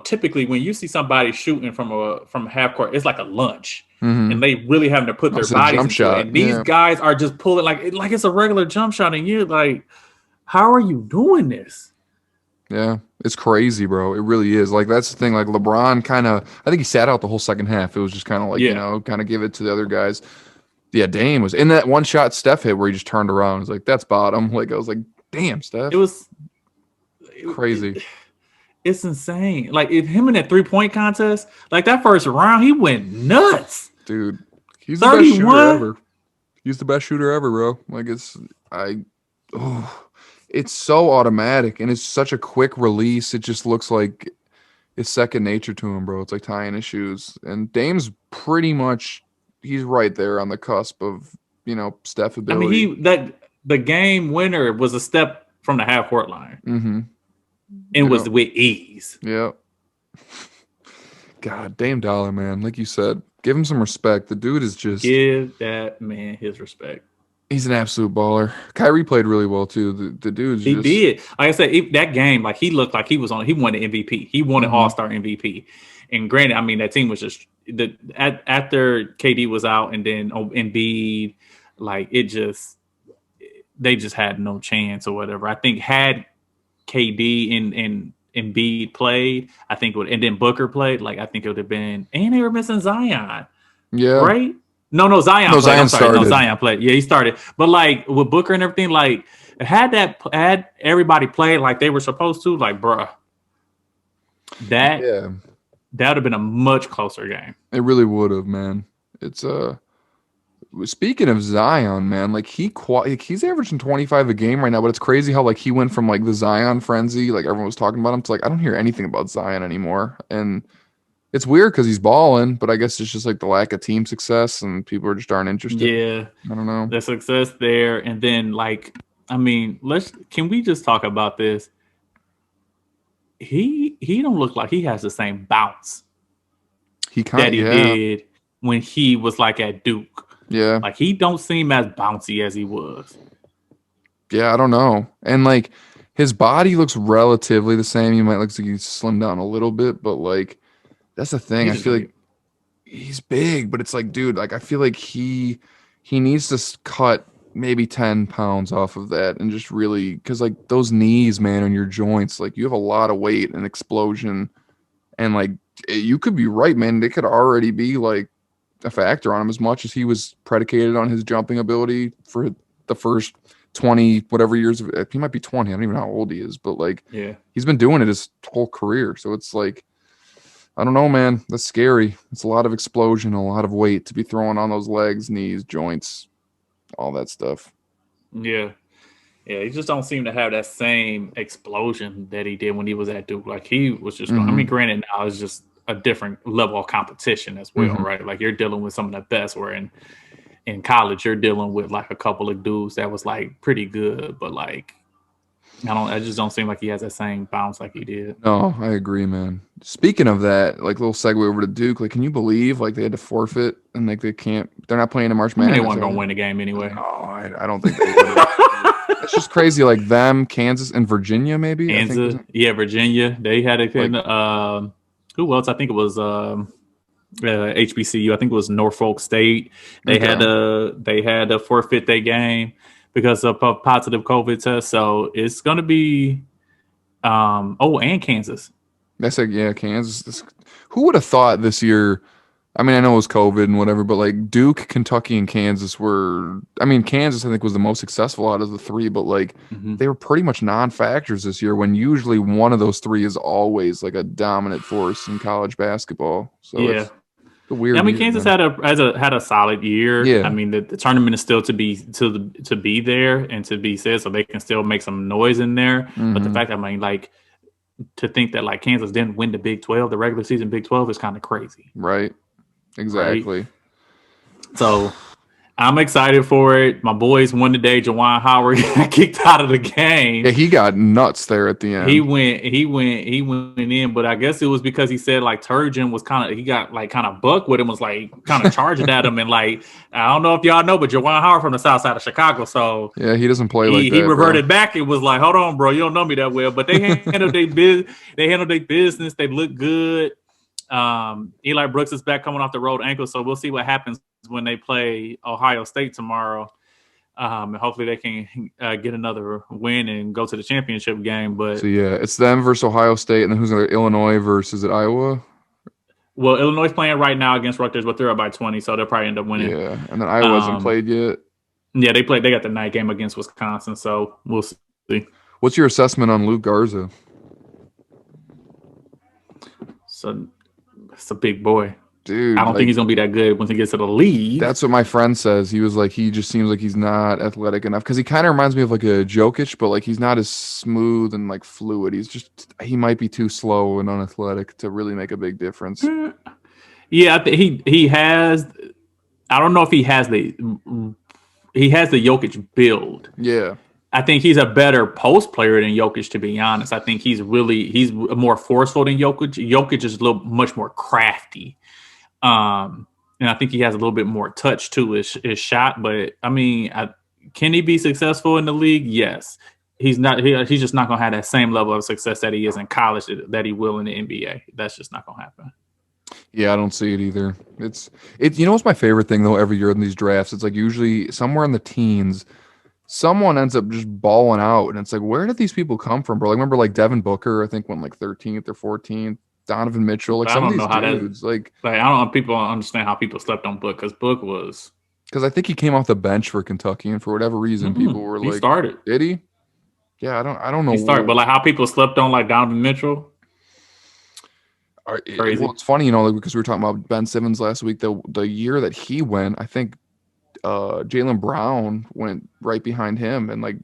typically when you see somebody shooting from half court, it's like a lunge. Mm-hmm. And they really having to put their bodies into shot. it. And these guys are just pulling like it's a regular jump shot. And you're like, how are you doing this? Yeah, it's crazy, bro. It really is. Like, that's the thing. Like, LeBron I think he sat out the whole second half. It was just kind of like, kind of give it to the other guys. Yeah, Dame was in that one shot Steph hit where he just turned around. It was like, that's bottom. Like, I was like, damn, Steph. It was crazy. It's insane. Like, him in that 3-point contest, like that first round, he went nuts. Dude, he's the best shooter ever. He's the best shooter ever, bro. Like, it's so automatic, and it's such a quick release. It just looks like it's second nature to him, bro. It's like tying his shoes. And Dame's pretty much, he's right there on the cusp of, Steph ability. I mean, the game winner was a step from the half court line. Mm-hmm. And was with ease. Yeah. God, Dame Dollar, man. Like you said, give him some respect. The dude is just... Give that man his respect. He's an absolute baller. Kyrie played really well too. The dude's he did. Like I said, that game, like he looked like he won the MVP. He won an All-Star MVP. And granted, I mean, that team was just after KD was out and then Embiid, like they just had no chance or whatever. I think had KD and Embiid played, I think and then Booker played, like I think it would have been, and they were missing Zion. Yeah. Right? No, Zion played. Zion started. No, Zion played. Yeah, he started. But like with Booker and everything, like had everybody played like they were supposed to, like, bruh, that would have been a much closer game. It really would have, man. It's speaking of Zion, man, like he's averaging 25 a game right now, but it's crazy how like he went from like the Zion frenzy, like everyone was talking about him, to like I don't hear anything about Zion anymore. And it's weird because he's balling, but I guess it's just like the lack of team success and people are just aren't interested. Yeah. I don't know. The success there. And then like, I mean, can we just talk about this? He don't look like he has the same bounce that he did when he was like at Duke. Yeah. Like he don't seem as bouncy as he was. Yeah, I don't know. And like his body looks relatively the same. He might look like he's slimmed down a little bit, but like that's the thing. I feel like he's big, but it's like, dude, like I feel like he needs to cut maybe 10 pounds off of that and just really, because like those knees, man, and your joints, like you have a lot of weight and explosion, and like you could be right, man. They could already be like a factor on him as much as he was predicated on his jumping ability for the first 20 whatever years of he might be 20. I don't even know how old he is, but like Yeah. he's been doing it his whole career. So it's like, I don't know, man. That's scary. It's a lot of explosion, a lot of weight to be throwing on those legs, knees, joints, all that stuff. Yeah. Yeah, he just don't seem to have that same explosion that he did when he was at Duke. Like he was just, I mean, granted now it's just a different level of competition as well, right? Like you're dealing with some of the best, where in college you're dealing with like a couple of dudes that was like pretty good, but like I just don't seem like he has that same bounce like he did. No, I agree, man. Speaking of that, like little segue over to Duke, like can you believe like they had to forfeit and like they're not playing in March I mean, they Madness? weren't gonna win the game anyway. No, I don't think they would. It's just crazy. Like them, Kansas, and Virginia, maybe. Kansas, Virginia. They had a who else? I think it was HBCU. I think it was Norfolk State. They had to forfeit their game because of a positive COVID test. So it's going to be and Kansas. That's like, yeah, Kansas. Who would have thought this year? I mean, I know it was COVID and whatever, but like Duke, Kentucky, and Kansas were. I mean, Kansas I think was the most successful out of the three, but like they were pretty much non-factors this year. When usually one of those three is always like a dominant force in college basketball. So yeah. It's a weird. I mean, Kansas had a solid year. Yeah. I mean, the tournament is still to be there and to be said, so they can still make some noise in there. But the fact, I mean, like to think that like Kansas didn't win the Big 12, the regular season Big 12, is kind of crazy. Right. Exactly. Right? So I'm excited for it. My boys won today. Juwan Howard got kicked out of the game. Yeah, he got nuts there at the end. He went in, but I guess it was because he said like Turgeon was he got like kind of buck with him, was like kind of charging at him, and like I don't know if y'all know, but Juwan Howard from the south side of Chicago, so yeah, he doesn't play like that. He reverted back. It was like, hold on, bro, you don't know me that well, but they handled their business. They look good. Eli Brooks is back coming off the road ankle, so we'll see what happens when they play Ohio State tomorrow. And hopefully they can get another win and go to the championship game. But so yeah, it's them versus Ohio State, and then who's there? Illinois versus Iowa. Well, Illinois playing right now against Rutgers, but they're up by 20, so they'll probably end up winning. Yeah, and then Iowa hasn't played yet. Yeah, they got the night game against Wisconsin, so we'll see. What's your assessment on Luke Garza? So it's a big boy. Dude, I don't think he's gonna be that good once he gets to the league. That's what my friend says. He was like, he just seems like he's not athletic enough because he kind of reminds me of like a Jokic, but like he's not as smooth and like fluid. He might be too slow and unathletic to really make a big difference. Yeah, I think he has. I don't know if he has the Jokic build. Yeah. I think he's a better post player than Jokic, to be honest. I think he's more forceful than Jokic. Jokic is much more crafty. And I think he has a little bit more touch to his shot. But I mean, can he be successful in the league? Yes. He's not. He's just not going to have that same level of success that he is in college that he will in the NBA. That's just not going to happen. Yeah, I don't see it either. It's you know what's my favorite thing though? Every year in these drafts, it's like usually somewhere in the teens, someone ends up just balling out, and it's like, where did these people come from, bro? Like, remember like Devin Booker, I think went like 13th or 14th. Donovan Mitchell, like some of these dudes, like I don't know. People don't understand how people slept on Book, because Book was I think he came off the bench for Kentucky, and for whatever reason, people were like, he started. Did he? Yeah, I don't know. He started, but like how people slept on like Donovan Mitchell. Crazy. Well, it's funny, you know, like, because we were talking about Ben Simmons last week. The year that he went, I think Jaylen Brown went right behind him, and like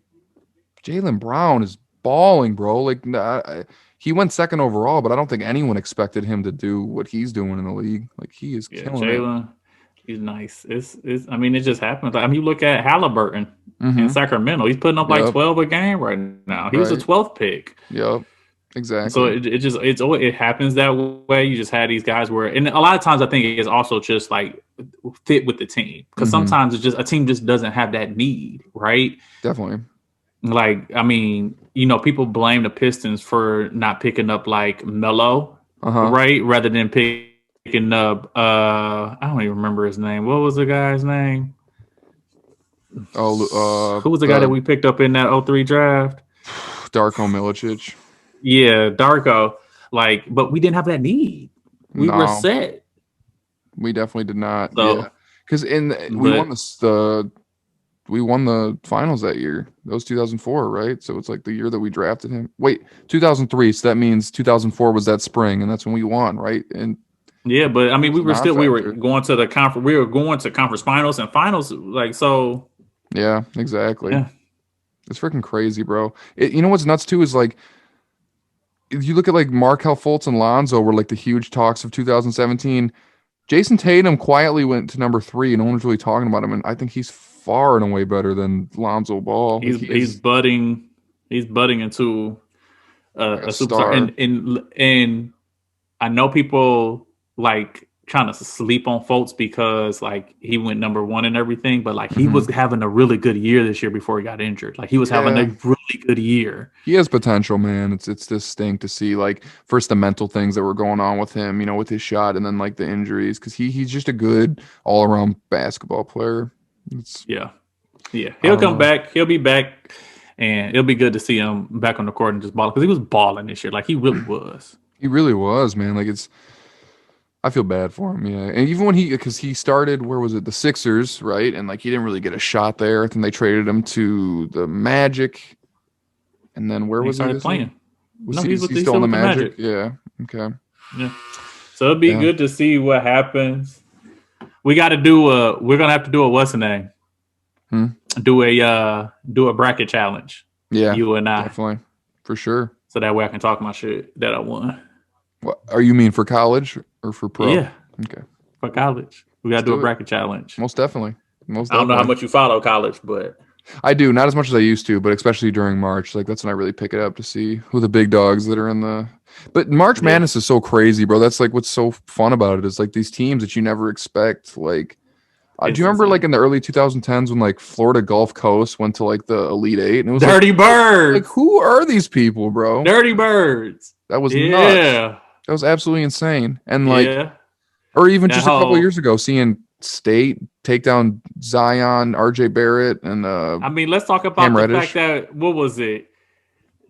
Jaylen Brown is balling, bro. Like he went second overall, but I don't think anyone expected him to do what he's doing in the league. Like he is killing Jaylen, he's nice. It's I mean, it just happens. I mean, you look at Halliburton in Sacramento. He's putting up like 12 a game right now. He was a 12th pick. Yep. Exactly. So it happens that way. You just had these guys and a lot of times I think it's also just like fit with the team, because sometimes it's just a team just doesn't have that need, right? Definitely. Like, I mean, you know, people blame the Pistons for not picking up like Melo, right? Rather than picking up I don't even remember his name. What was the guy's name? Oh, Who was the guy that we picked up in that '03 draft? Darko Milicic. Yeah, Darko. Like, but we didn't have that need. We were No, set. we definitely did not. Yeah, So, because but we won the finals that year. That was 2004, right? So it's like the year that we drafted him. Wait, 2003. So that means 2004 was that spring, and that's when we won, right? And yeah, but I he mean, was a we were non-factor. going to the conference. We were going to conference finals and finals. Like, so Yeah, exactly. yeah, It's freaking crazy, bro. You know what's nuts too is like if you look at like Markel Fultz and Lonzo were like the huge talks of 2017. Jason Tatum quietly went to number 3, and no one's really talking about him. And I think he's far and away better than Lonzo Ball. Like he he's is budding. He's budding into like a a superstar. star. And I know people like trying to sleep on Fultz because like he went number 1 and everything, but like he Hmm. was having a really good year this year before he got injured. Like he was having a Yeah, really good year. he has potential, man. It's distinct to see like first the mental things that were going on with him, with his shot, and then like the injuries because he's just a good all around basketball player. It's Yeah. Yeah. I He'll don't come know. back. He'll be back. And it'll be good to see him back on the court and just balling because he was balling this year. Like he really was. He really was, man. Like I feel bad for him, yeah. And even when because he started, where was it? The Sixers, right? And like he didn't really get a shot there. I think they traded him to the Magic. And then where And he was he started this year? playing. No, Is he he's still still in the with the Magic? Magic. Yeah. Okay. Yeah. So it'll be Yeah. good to see what happens. We're gonna have to do a what's the name? Hmm. Do a bracket challenge. Yeah. You and I. Definitely. For sure. So that way I can talk my shit that I won. What are you mean for college or for pro? Yeah. Okay. For college. We Let's gotta do a do it. bracket challenge. Most definitely. Most I don't know how definitely. much you follow college, but I do, not as much as I used to, but especially during March. Like that's when I really pick it up to see who the big dogs that are in the. But March yeah. Madness is so crazy, bro. That's like what's so fun about it is like these teams that you never expect. Like, do It's you remember like insane. in the early 2010s when like Florida Gulf Coast went to like the Elite Eight, and it was Dirty like Birds. who are these people, bro? Dirty Birds. That was nuts. Yeah. That was absolutely insane. And like, Yeah. or even That just a couple of whole years ago, seeing State take down Zion, RJ Barrett, and I mean, let's talk Cam about the fact Reddish. that what was it?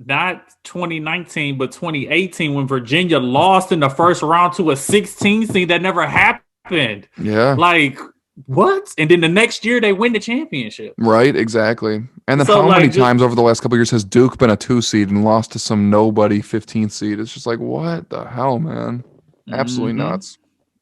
Not 2019, but 2018 when Virginia lost in the first round to a 16 seed that never happened. Yeah. Like what? And then the next year they win the championship. Right, exactly. And then So how many like just times over the last couple of years has Duke been a 2 seed and lost to some nobody 15th seed? It's just like, what the hell, man? Absolutely mm-hmm, nuts.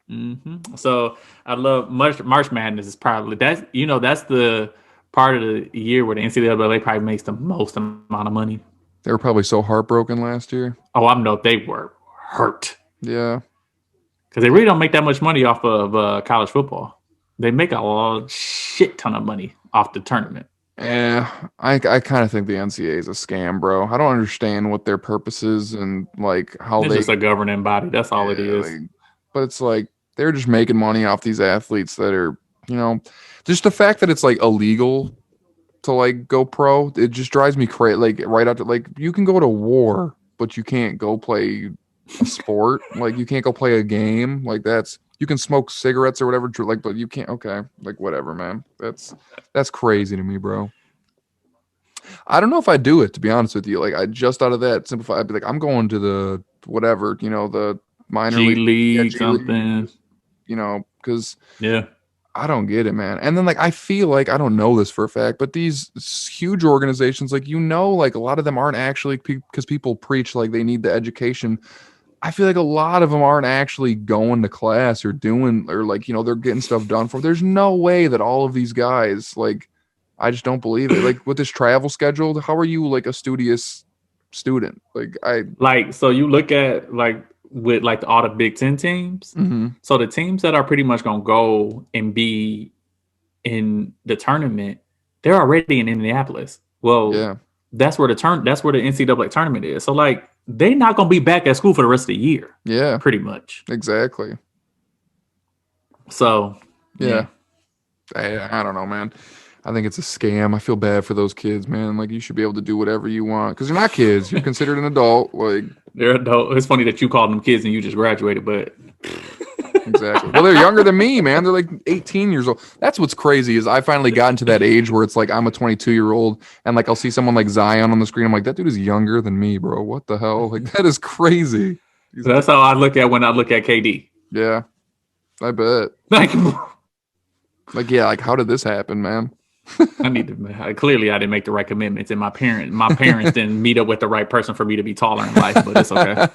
mm-hmm. So I love March Madness is probably that's the part of the year where the NCAA probably makes the most amount of money. They were probably so heartbroken last year. Oh, I know they were hurt Yeah. because they really don't make that much money off of college football. They make shit ton of money off the tournament. Yeah, I kind of think the NCAA is a scam, bro. I don't understand what their purpose is and like how It's they, just a governing body. That's all it yeah, is. like, but it's like they're just making money off these athletes that are, just the fact that it's like illegal to like go pro, it just drives me crazy. Like right after, like you can go to war, but you can't go play a sport. Like you can't go play a game. Like you can smoke cigarettes or whatever. Like, but you can't. Okay, like whatever, man. That's crazy to me, bro. I don't know if I do it to be honest with you. Like I just out of that simplify, I'd be like, I'm going to the whatever, the minor G league, yeah, League, G League, something. because Yeah. I don't get it, man. And then like I feel like I don't know this for a fact, but these huge organizations, like like a lot of them aren't actually because people preach like they need the education. I feel like a lot of them aren't actually going to class or doing or like they're getting stuff done for. There's no way that all of these guys like I just don't believe it. Like with this travel schedule, how are you like a studious student? Like Like, so you look at like with like all the Big Ten teams. Mhm. So the teams that are pretty much gonna go and be in the tournament, they're already in Indianapolis. Well, Yeah, that's where the NCAA tournament is. So like they're not gonna be back at school for the rest of the year, yeah, pretty much. exactly. So Yeah. I don't know, man. I think it's a scam. I feel bad for those kids, man. Like you should be able to do whatever you want because you're not kids. You're considered an adult. Like they're adult. It's funny that you called them kids and you just graduated, but Exactly. Well, they're younger than me, man. They're like 18 years old. That's what's crazy is I finally gotten to that age where it's like I'm a 22-year-old and like I'll see someone like Zion on the screen. I'm like, that dude is younger than me, bro. What the hell? Like that is crazy. That's how I look at when I look at KD. Yeah, I bet. Like, Like, yeah, like how did this happen, man? I need to. Clearly, I didn't make the right commitments, and my parents didn't meet up with the right person for me to be taller in life. But it's okay.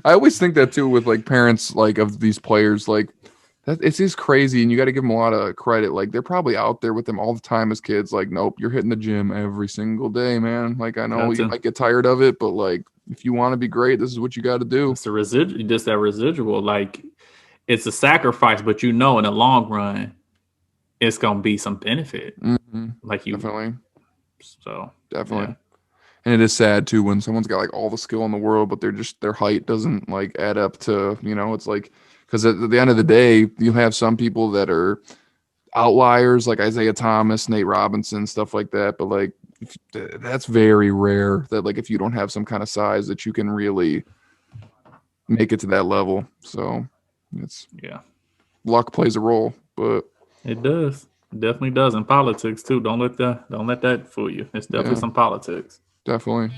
I always think that too with like parents like of these players, like that it's just crazy, and you got to give them a lot of credit. Like they're probably out there with them all the time as kids. Like, nope, you're hitting the gym every single day, man. Like I know you might get tired of it, but like if you want to be great, this is what you got to do. It's the residual, just that residual. Like it's a sacrifice, but in the long run, it's gonna be some benefit. Mm-hmm. Like you, definitely. So definitely. Yeah. And it is sad too when someone's got like all the skill in the world, but their height doesn't like add up to, it's like, because at the end of the day, you have some people that are outliers like Isaiah Thomas, Nate Robinson, stuff like that. But like, that's very rare that like if you don't have some kind of size that you can really make it to that level. So luck plays a role, but it does. It definitely does in politics too. Don't let that fool you. It's definitely some politics. Definitely.